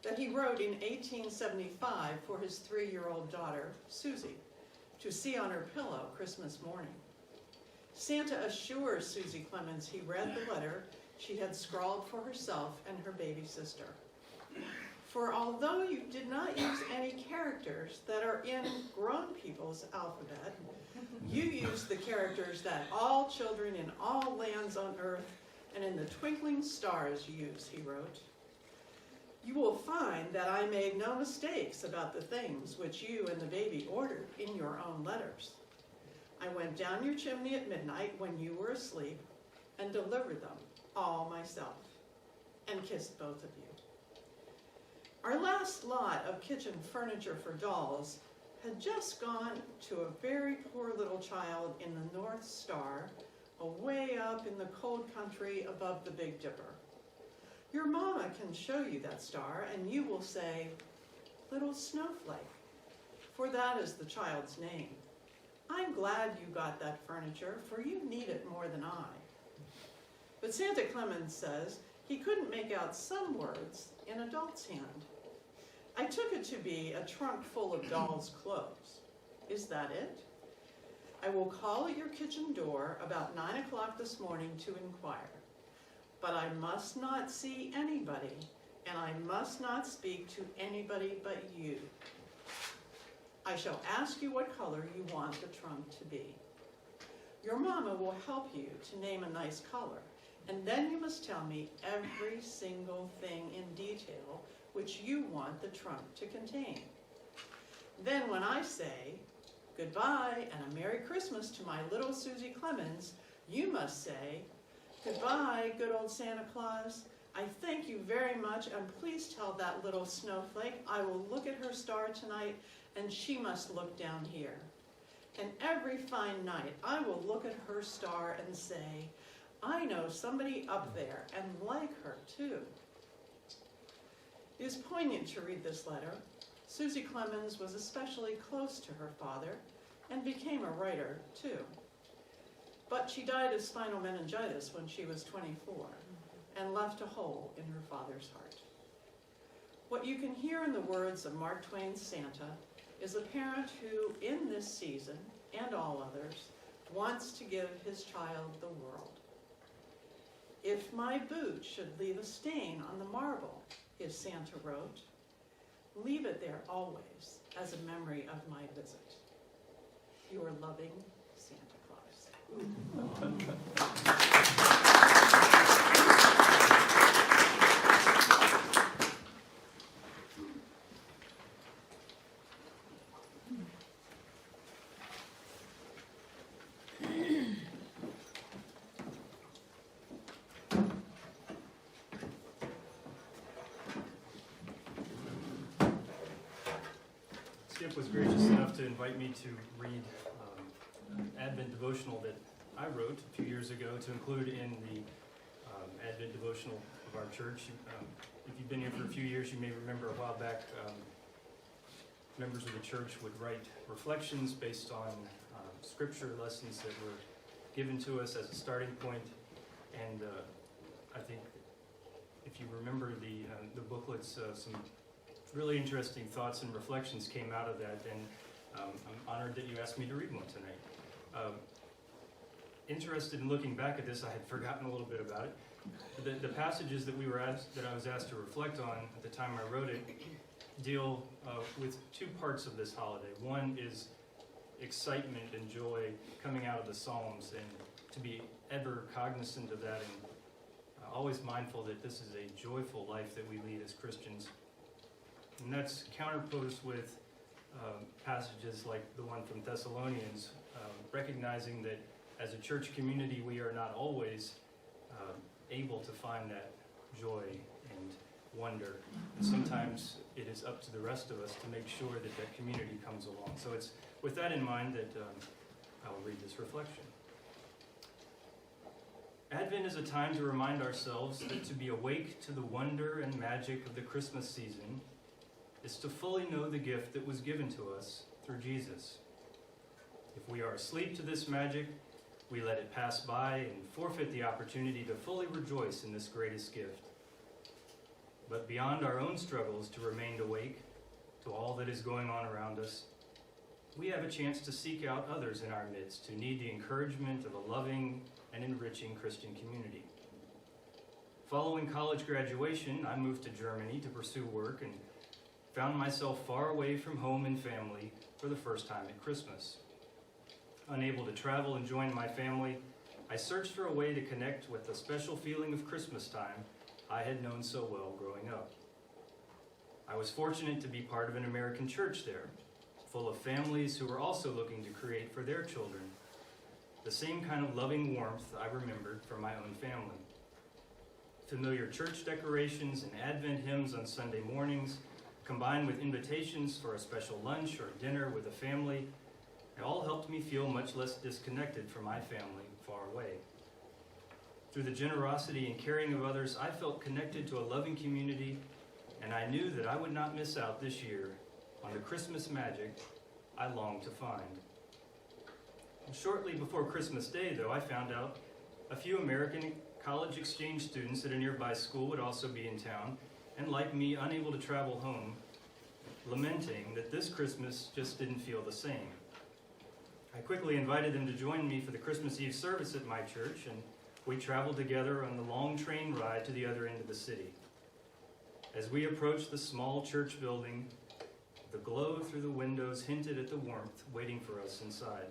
that he wrote in 1875 for his 3-year-old daughter, Susie, to see on her pillow Christmas morning. Santa assures Susie Clemens he read the letter she had scrawled for herself and her baby sister. For although you did not use any characters that are in grown people's alphabet, you used the characters that all children in all lands on earth and in the twinkling stars use, he wrote. You will find that I made no mistakes about the things which you and the baby ordered in your own letters. I went down your chimney at midnight when you were asleep and delivered them all myself and kissed both of you. Our last lot of kitchen furniture for dolls had just gone to a very poor little child in the North Star, away up in the cold country above the Big Dipper. Your mama can show you that star, and you will say, Little Snowflake, for that is the child's name. I'm glad you got that furniture, for you need it more than I. But Santa Clemens says he couldn't make out some words in a doll's hand. I took it to be a trunk full of doll's clothes. Is that it? I will call at your kitchen door about 9 o'clock this morning to inquire. But I must not see anybody, and I must not speak to anybody but you. I shall ask you what color you want the trunk to be. Your mama will help you to name a nice color, and then you must tell me every single thing in detail which you want the trunk to contain. Then when I say, goodbye and a Merry Christmas to my little Susie Clemens, you must say, goodbye, good old Santa Claus. I thank you very much, and please tell that little snowflake I will look at her star tonight, and she must look down here. And every fine night I will look at her star and say, I know somebody up there and like her too. It is poignant to read this letter. Susie Clemens was especially close to her father and became a writer too. But she died of spinal meningitis when she was 24 and left a hole in her father's heart. What you can hear in the words of Mark Twain's Santa is a parent who, in this season, and all others, wants to give his child the world. If my boot should leave a stain on the marble, his Santa wrote, leave it there always as a memory of my visit. Your loving Santa Claus. Skip was gracious enough to invite me to read an Advent devotional that I wrote a few years ago to include in the Advent devotional of our church. If you've been here for a few years, you may remember a while back members of the church would write reflections based on scripture lessons that were given to us as a starting point. And I think if you remember the booklets, some really interesting thoughts and reflections came out of that, and I'm honored that you asked me to read one tonight. Interested in looking back at this, I had forgotten a little bit about it. The passages that I was asked to reflect on at the time I wrote it deal with two parts of this holiday. One is excitement and joy coming out of the Psalms, and to be ever cognizant of that, and always mindful that this is a joyful life that we lead as Christians. And that's counterposed with passages like the one from Thessalonians, recognizing that as a church community we are not always able to find that joy and wonder. And sometimes it is up to the rest of us to make sure that that community comes along. So it's with that in mind that I will read this reflection. Advent is a time to remind ourselves that to be awake to the wonder and magic of the Christmas season is to fully know the gift that was given to us through Jesus. If we are asleep to this magic, we let it pass by and forfeit the opportunity to fully rejoice in this greatest gift. But beyond our own struggles to remain awake to all that is going on around us, we have a chance to seek out others in our midst who need the encouragement of a loving and enriching Christian community. Following college graduation, I moved to Germany to pursue work and found myself far away from home and family for the first time at Christmas. Unable to travel and join my family, I searched for a way to connect with the special feeling of Christmas time I had known so well growing up. I was fortunate to be part of an American church there, full of families who were also looking to create for their children the same kind of loving warmth I remembered from my own family. Familiar church decorations and Advent hymns on Sunday mornings, combined with invitations for a special lunch or dinner with a family, it all helped me feel much less disconnected from my family far away. Through the generosity and caring of others, I felt connected to a loving community, and I knew that I would not miss out this year on the Christmas magic I longed to find. Shortly before Christmas Day, though, I found out a few American college exchange students at a nearby school would also be in town, and like me, unable to travel home, lamenting that this Christmas just didn't feel the same. I quickly invited them to join me for the Christmas Eve service at my church, and we traveled together on the long train ride to the other end of the city. As we approached the small church building, the glow through the windows hinted at the warmth waiting for us inside.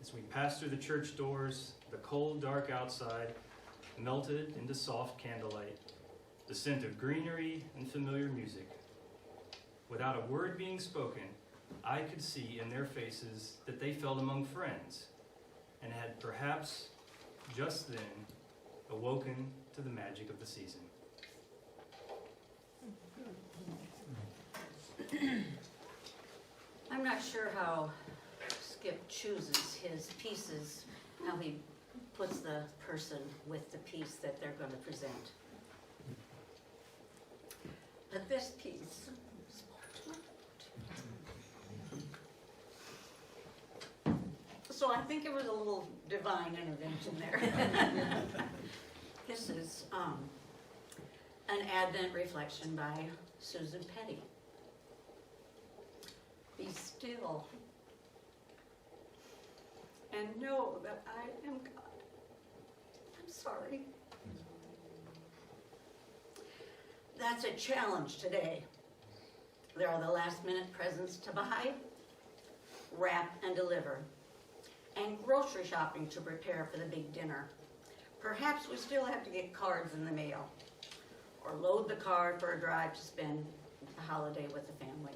As we passed through the church doors, the cold, dark outside melted into soft candlelight, the scent of greenery and familiar music. Without a word being spoken, I could see in their faces that they felt among friends and had perhaps just then awoken to the magic of the season. I'm not sure how Skip chooses his pieces, how he puts the person with the piece that they're going to present. But this piece, so I think it was a little divine intervention there. This is an Advent reflection by Susan Petty. Be still and know that I am God. I'm sorry. That's a challenge today. There are the last-minute presents to buy, wrap and deliver, and grocery shopping to prepare for the big dinner. Perhaps we still have to get cards in the mail, or load the car for a drive to spend the holiday with the family.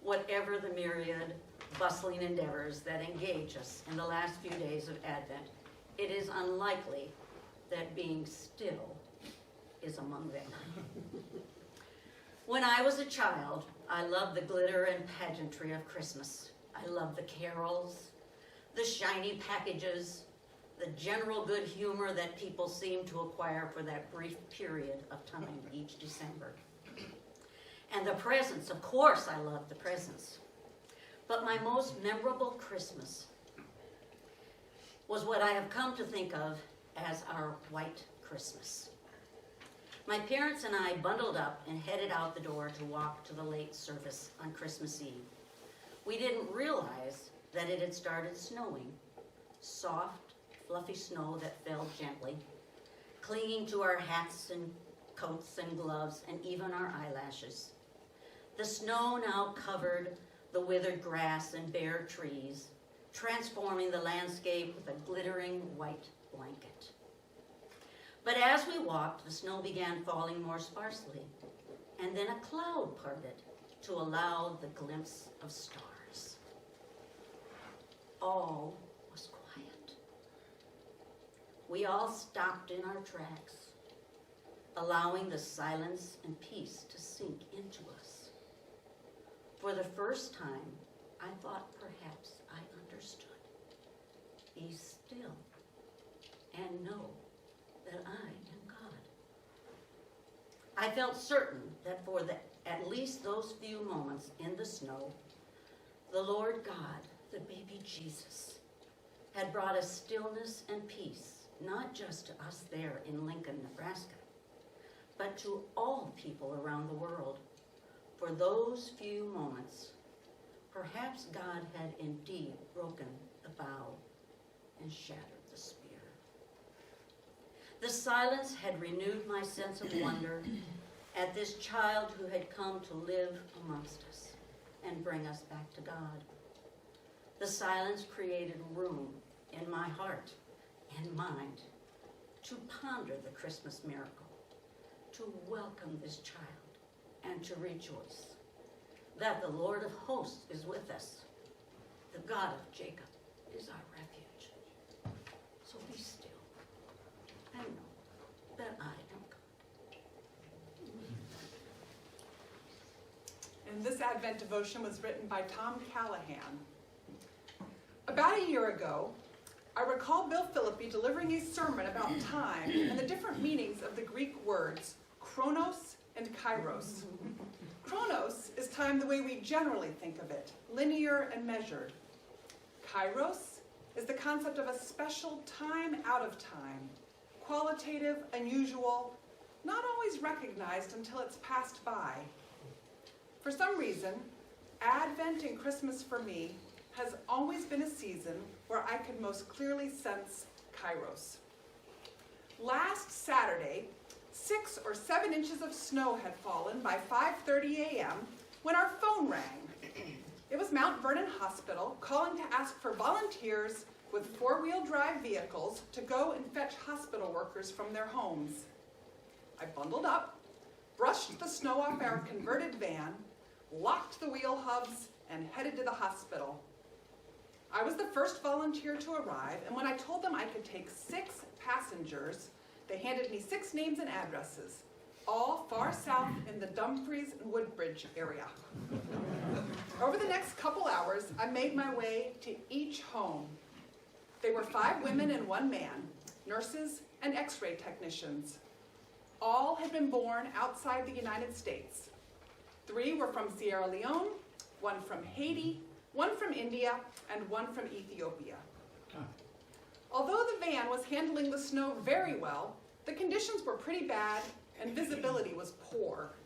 Whatever the myriad bustling endeavors that engage us in the last few days of Advent, it is unlikely that being still is among them. When I was a child, I loved the glitter and pageantry of Christmas. I loved the carols, the shiny packages, the general good humor that people seem to acquire for that brief period of time each December. And the presents, of course I loved the presents. But my most memorable Christmas was what I have come to think of as our white Christmas. My parents and I bundled up and headed out the door to walk to the late service on Christmas Eve. We didn't realize that it had started snowing, soft, fluffy snow that fell gently, clinging to our hats and coats and gloves and even our eyelashes. The snow now covered the withered grass and bare trees, transforming the landscape with a glittering white blanket. But as we walked, the snow began falling more sparsely, and then a cloud parted to allow the glimpse of stars. All was quiet. We all stopped in our tracks, allowing the silence and peace to sink into us. For the first time, I thought perhaps I understood. Be still and know that I am God. I felt certain that for at least those few moments in the snow, the Lord God, the baby Jesus, had brought us stillness and peace, not just to us there in Lincoln, Nebraska, but to all people around the world. For those few moments, perhaps God had indeed broken the bow and shattered the spear. The silence had renewed my sense of wonder at this child who had come to live amongst us and bring us back to God. The silence created room in my heart and mind to ponder the Christmas miracle, to welcome this child, and to rejoice that the Lord of hosts is with us. The God of Jacob is our refuge. So be still and know that I am God. And this Advent devotion was written by Tom Callahan. About a year ago, I recall Bill Philippi delivering a sermon about time and the different meanings of the Greek words chronos and kairos. Chronos is time the way we generally think of it, linear and measured. Kairos is the concept of a special time out of time, qualitative, unusual, not always recognized until it's passed by. For some reason, Advent and Christmas for me has always been a season where I could most clearly sense Kairos. Last Saturday, 6 or 7 inches of snow had fallen by 5:30 a.m. when our phone rang. It was Mount Vernon Hospital calling to ask for volunteers with 4-wheel drive vehicles to go and fetch hospital workers from their homes. I bundled up, brushed the snow off our converted van, locked the wheel hubs, and headed to the hospital. I was the first volunteer to arrive, and when I told them I could take 6 passengers, they handed me 6 names and addresses, all far south in the Dumfries and Woodbridge area. Over the next couple hours, I made my way to each home. They were 5 women and 1 man, nurses and x-ray technicians. All had been born outside the United States. 3 were from Sierra Leone, 1 from Haiti, 1 from India, and 1 from Ethiopia. Although the van was handling the snow very well, the conditions were pretty bad and visibility was poor.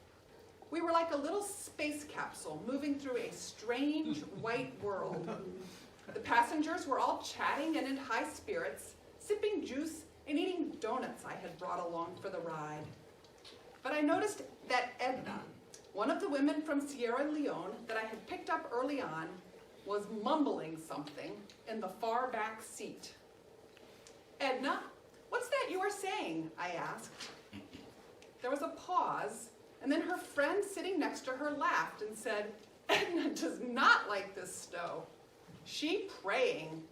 We were like a little space capsule moving through a strange white world. The passengers were all chatting and in high spirits, sipping juice and eating donuts I had brought along for the ride. But I noticed that Edna, one of the women from Sierra Leone that I had picked up early on, was mumbling something in the far back seat. "Edna, what's that you are saying?" I asked. There was a pause, and then her friend sitting next to her laughed and said, "Edna does not like this snow. She praying.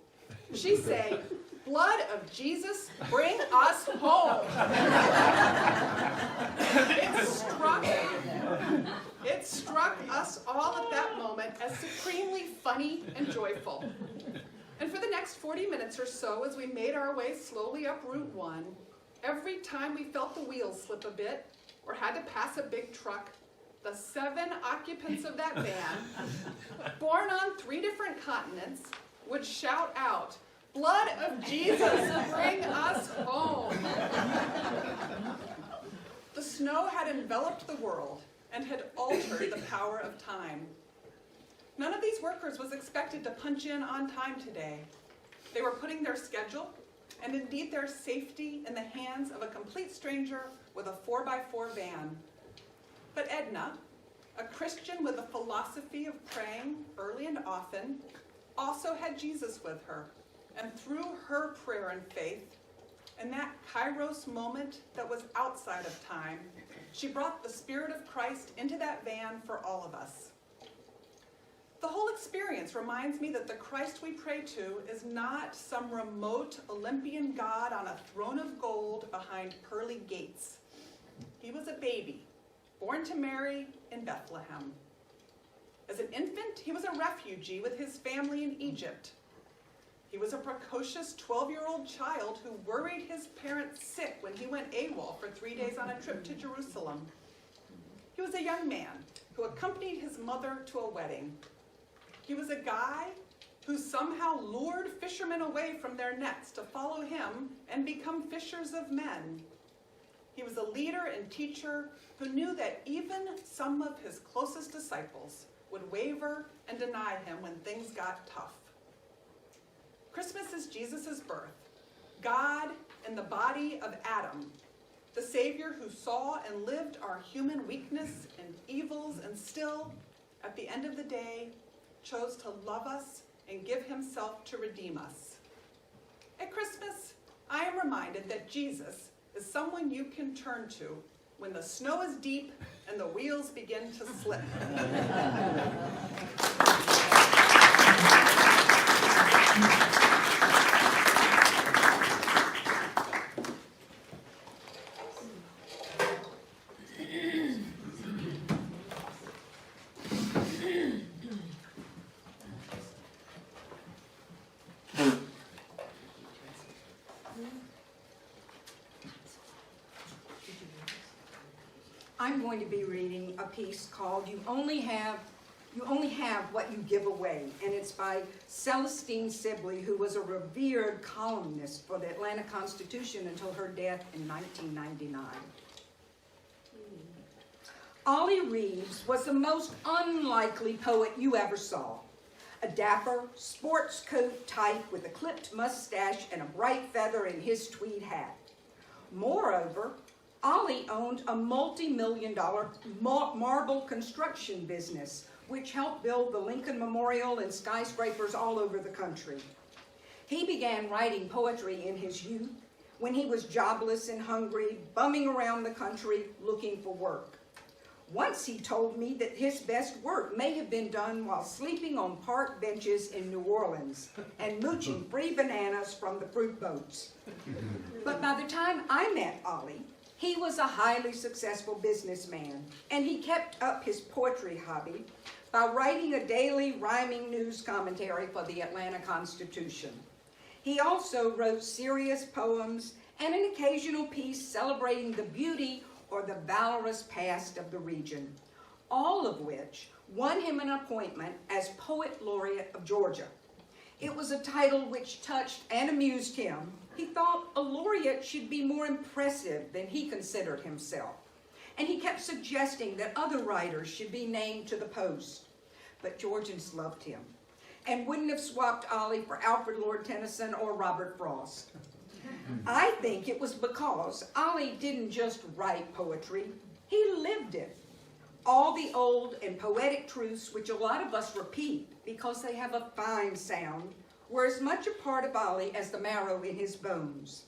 She say, 'Blood of Jesus, bring us home.'" It struck us all at that moment as supremely funny and joyful. And for the next 40 minutes or so, as we made our way slowly up Route 1, every time we felt the wheels slip a bit or had to pass a big truck, the 7 occupants of that van, born on 3 different continents, would shout out, "Blood of Jesus, bring us home." The snow had enveloped the world and had altered the power of time. None of these workers was expected to punch in on time today. They were putting their schedule and indeed their safety in the hands of a complete stranger with a 4x4 van. But Edna, a Christian with a philosophy of praying early and often, also had Jesus with her. And through her prayer and faith, in that Kairos moment that was outside of time, she brought the Spirit of Christ into that van for all of us. The whole experience reminds me that the Christ we pray to is not some remote Olympian god on a throne of gold behind pearly gates. He was a baby, born to Mary in Bethlehem. As an infant, he was a refugee with his family in Egypt. He was a precocious 12-year-old child who worried his parents sick when he went AWOL for 3 days on a trip to Jerusalem. He was a young man who accompanied his mother to a wedding. He was a guy who somehow lured fishermen away from their nets to follow him and become fishers of men. He was a leader and teacher who knew that even some of his closest disciples would waver and deny him when things got tough. Christmas is Jesus' birth, God in the body of Adam, the Savior who saw and lived our human weakness and evils and still, at the end of the day, chose to love us and give himself to redeem us. At Christmas, I am reminded that Jesus is someone you can turn to when the snow is deep and the wheels begin to slip. I'm going to be reading a piece called You Only Have What You Give Away, and it's by Celestine Sibley, who was a revered columnist for the Atlanta Constitution until her death in 1999. Ollie Reeves was the most unlikely poet you ever saw. a dapper sports coat type with a clipped mustache and a bright feather in his tweed hat. Moreover, Ollie owned a multi-million-dollar marble construction business, which helped build the Lincoln Memorial and skyscrapers all over the country. He began writing poetry in his youth when he was jobless and hungry, bumming around the country looking for work. Once he told me that his best work may have been done while sleeping on park benches in New Orleans and mooching free bananas from the fruit boats. But by the time I met Ollie, he was a highly successful businessman, and he kept up his poetry hobby by writing a daily rhyming news commentary for the Atlanta Constitution. He also wrote serious poems and an occasional piece celebrating the beauty or the valorous past of the region, all of which won him an appointment as Poet Laureate of Georgia. It was a title which touched and amused him. He thought a laureate should be more impressive than he considered himself, and he kept suggesting that other writers should be named to the post. But Georgians loved him and wouldn't have swapped Ollie for Alfred Lord Tennyson or Robert Frost. I think it was because Ollie didn't just write poetry, he lived it. All the old and poetic truths which a lot of us repeat because they have a fine sound were as much a part of Ollie as the marrow in his bones.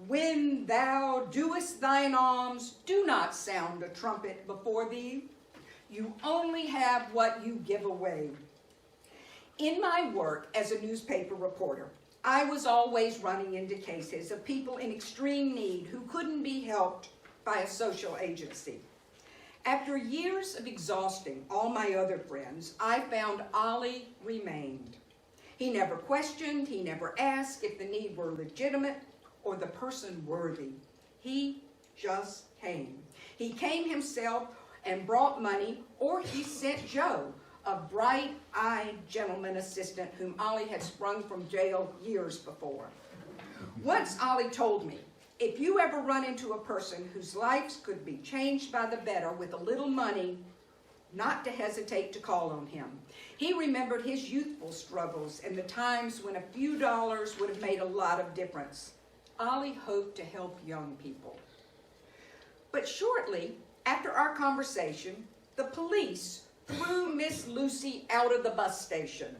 When thou doest thine alms, do not sound a trumpet before thee. You only have what you give away. In my work as a newspaper reporter, I was always running into cases of people in extreme need who couldn't be helped by a social agency. After years of exhausting all my other friends, I found Ollie remained. He never questioned, he never asked if the need were legitimate or the person worthy. He just came. He came himself and brought money, or he sent Joe, a bright-eyed gentleman assistant whom Ollie had sprung from jail years before. Once Ollie told me, if you ever run into a person whose lives could be changed by the better with a little money, not to hesitate to call on him. He remembered his youthful struggles and the times when a few dollars would have made a lot of difference. Ollie hoped to help young people. But shortly after our conversation, the police threw Miss Lucy out of the bus station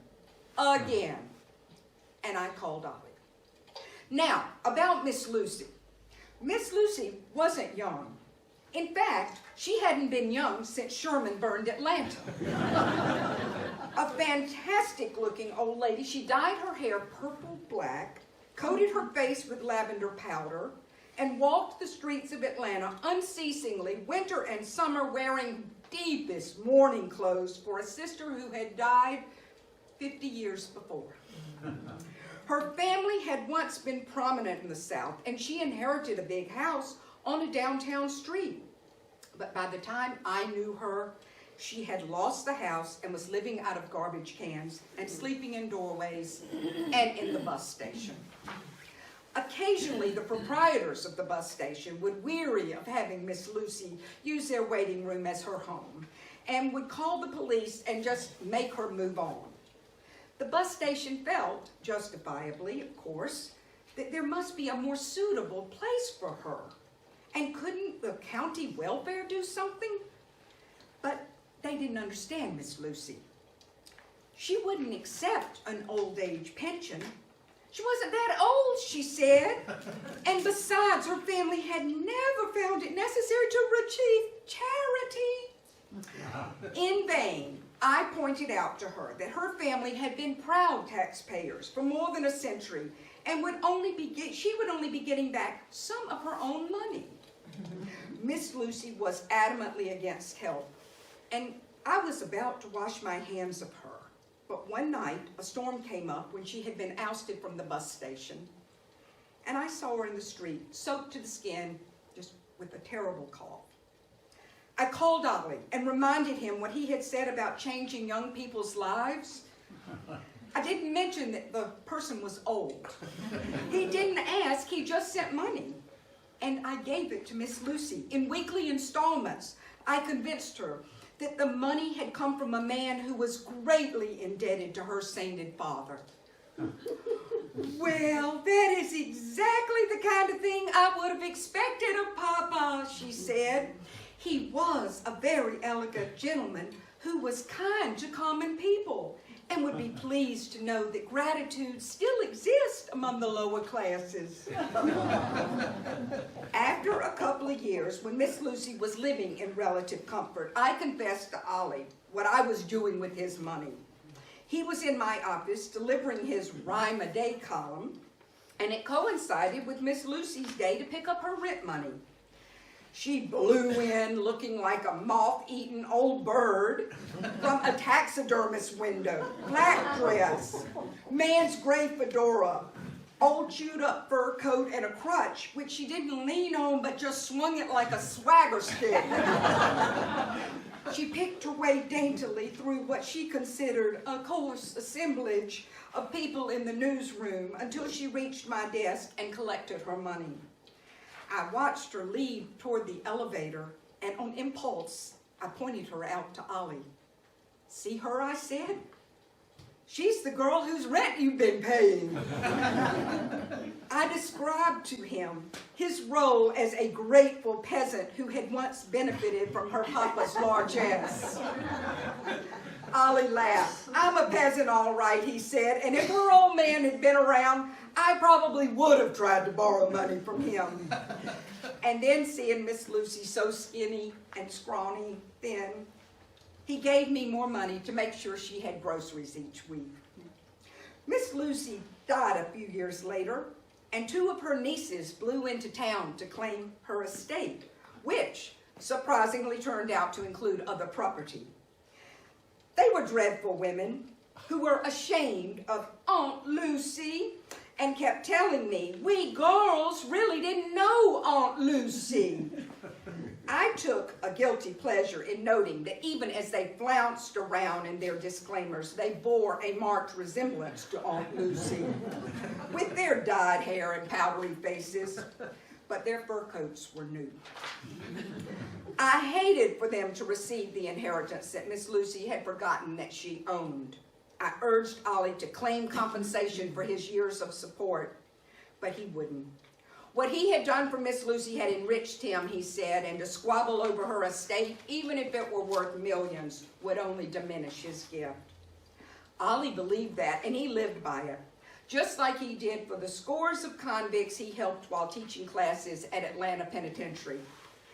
again, and I called Ollie. Now, about Miss Lucy. Miss Lucy wasn't young. In fact, she hadn't been young since Sherman burned Atlanta. A fantastic-looking old lady. She dyed her hair purple black, coated her face with lavender powder, and walked the streets of Atlanta unceasingly, winter and summer, wearing deepest mourning clothes for a sister who had died 50 years before. Her family had once been prominent in the South, and she inherited a big house on a downtown street. But by the time I knew her, she had lost the house and was living out of garbage cans and sleeping in doorways and in the bus station. Occasionally, the proprietors of the bus station would weary of having Miss Lucy use their waiting room as her home and would call the police and just make her move on. The bus station felt, justifiably, of course, that there must be a more suitable place for her. And couldn't the county welfare do something? But they didn't understand Miss Lucy. She wouldn't accept an old age pension. She wasn't that old, she said. And besides, her family had never found it necessary to receive charity. In vain, I pointed out to her that her family had been proud taxpayers for more than a century and she would only be getting back some of her own money. Miss Lucy was adamantly against help, and I was about to wash my hands of her. But one night, a storm came up when she had been ousted from the bus station, and I saw her in the street, soaked to the skin, just with a terrible cough. I called Ollie and reminded him what he had said about changing young people's lives. I didn't mention that the person was old. He didn't ask, he just sent money. And I gave it to Miss Lucy in weekly installments. I convinced her that the money had come from a man who was greatly indebted to her sainted father. Well, that is exactly the kind of thing I would have expected of Papa, she said. He was a very elegant gentleman who was kind to common people and would be pleased to know that gratitude still exists among the lower classes. After a couple of years, when Miss Lucy was living in relative comfort, I confessed to Ollie what I was doing with his money. He was in my office delivering his rhyme a day column, and it coincided with Miss Lucy's day to pick up her rent money. She blew in looking like a moth-eaten old bird from a taxidermist's window. Black dress, man's gray fedora, old chewed-up fur coat, and a crutch, which she didn't lean on but just swung it like a swagger stick. She picked her way daintily through what she considered a coarse assemblage of people in the newsroom until she reached my desk and collected her money. I watched her leave toward the elevator, and on impulse, I pointed her out to Ollie. "See her," I said. "She's the girl whose rent you've been paying." I described to him his role as a grateful peasant who had once benefited from her papa's largesse. Ollie laughed. "I'm a peasant, all right," he said, "and if her old man had been around, I probably would have tried to borrow money from him." And then, seeing Miss Lucy so skinny and scrawny, thin, he gave me more money to make sure she had groceries each week. Miss Lucy died a few years later, and two of her nieces flew into town to claim her estate, which surprisingly turned out to include other property. They were dreadful women who were ashamed of Aunt Lucy and kept telling me we girls really didn't know Aunt Lucy. I took a guilty pleasure in noting that even as they flounced around in their disclaimers, they bore a marked resemblance to Aunt Lucy, with their dyed hair and powdery faces, but their fur coats were new. I hated for them to receive the inheritance that Miss Lucy had forgotten that she owned. I urged Ollie to claim compensation for his years of support, but he wouldn't. What he had done for Miss Lucy had enriched him, he said, and to squabble over her estate, even if it were worth millions, would only diminish his gift. Ollie believed that, and he lived by it, just like he did for the scores of convicts he helped while teaching classes at Atlanta Penitentiary.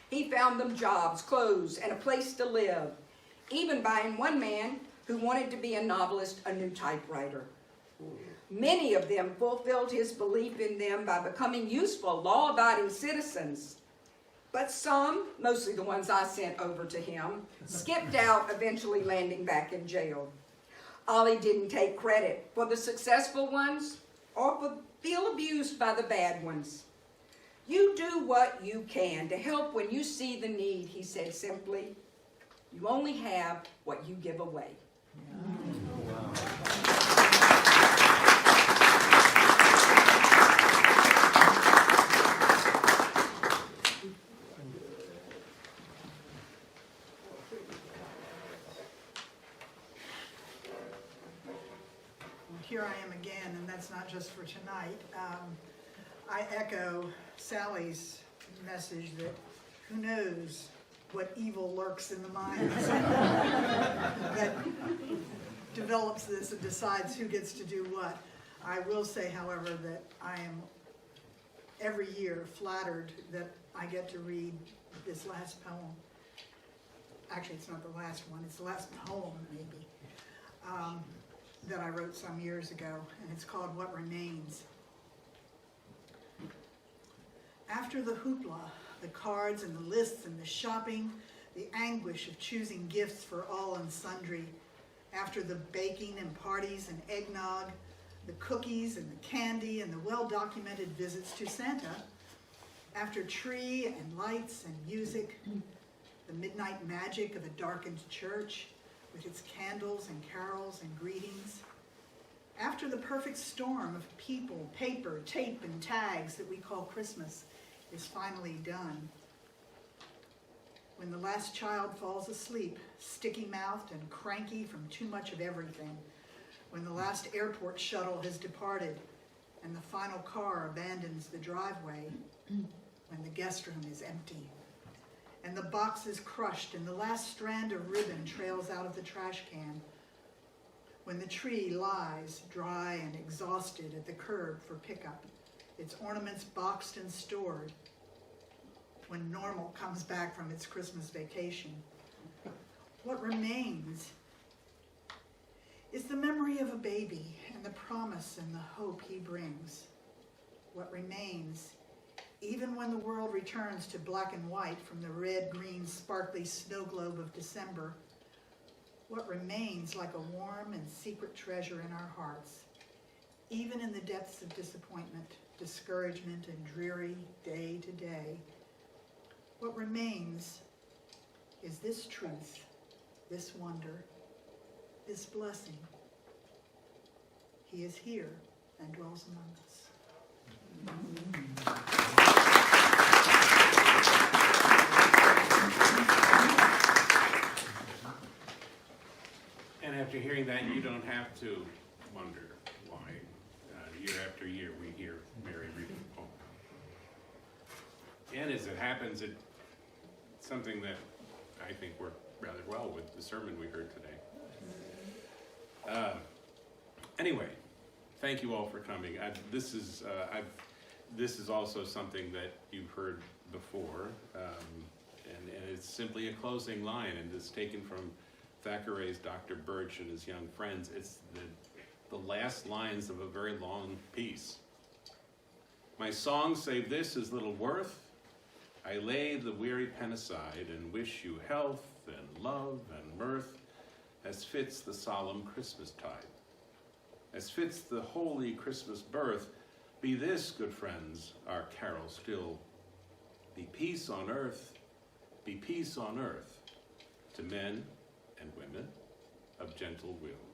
He found them jobs, clothes, and a place to live, even buying one man who wanted to be a novelist a new typewriter. Many of them fulfilled his belief in them by becoming useful, law-abiding citizens. But some, mostly the ones I sent over to him, skipped out, eventually landing back in jail. Ollie didn't take credit for the successful ones or for feel abused by the bad ones. "You do what you can to help when you see the need," he said simply. "You only have what you give away." Here I am again, and that's not just for tonight. I echo Sally's message that who knows what evil lurks in the minds that develops this and decides who gets to do what. I will say, however, that I am every year flattered that I get to read this last poem. Actually, it's not the last one, it's the last poem, maybe, that I wrote some years ago, and it's called What Remains. After the hoopla, the cards and the lists and the shopping, the anguish of choosing gifts for all and sundry, after the baking and parties and eggnog, the cookies and the candy and the well-documented visits to Santa, after tree and lights and music, the midnight magic of a darkened church with its candles and carols and greetings, after the perfect storm of people, paper, tape, and tags that we call Christmas is finally done, when the last child falls asleep, sticky-mouthed and cranky from too much of everything, when the last airport shuttle has departed and the final car abandons the driveway, when the guest room is empty, and the box is crushed and the last strand of ribbon trails out of the trash can, when the tree lies dry and exhausted at the curb for pickup, its ornaments boxed and stored, when normal comes back from its Christmas vacation, what remains is the memory of a baby and the promise and the hope he brings. What remains, even when the world returns to black and white from the red, green, sparkly snow globe of December, what remains like a warm and secret treasure in our hearts, even in the depths of disappointment, discouragement, and dreary day to day, what remains is this truth, this wonder, this blessing. He is here and dwells among us. And after hearing that, you don't have to wonder why year after year we hear Mary read the poem. And as it happens, it's something that I think worked rather well with the sermon we heard today. Anyway, thank you all for coming. This is also something that you've heard before, and it's simply a closing line, and it's taken from Thackeray's Dr. Birch and His Young Friends. It's the last lines of a very long piece. My song save this is little worth. I lay the weary pen aside and wish you health and love and mirth, as fits the solemn Christmas tide, as fits the holy Christmas birth. Be this, good friends, our carol still. Be peace on earth, to men and women of gentle will.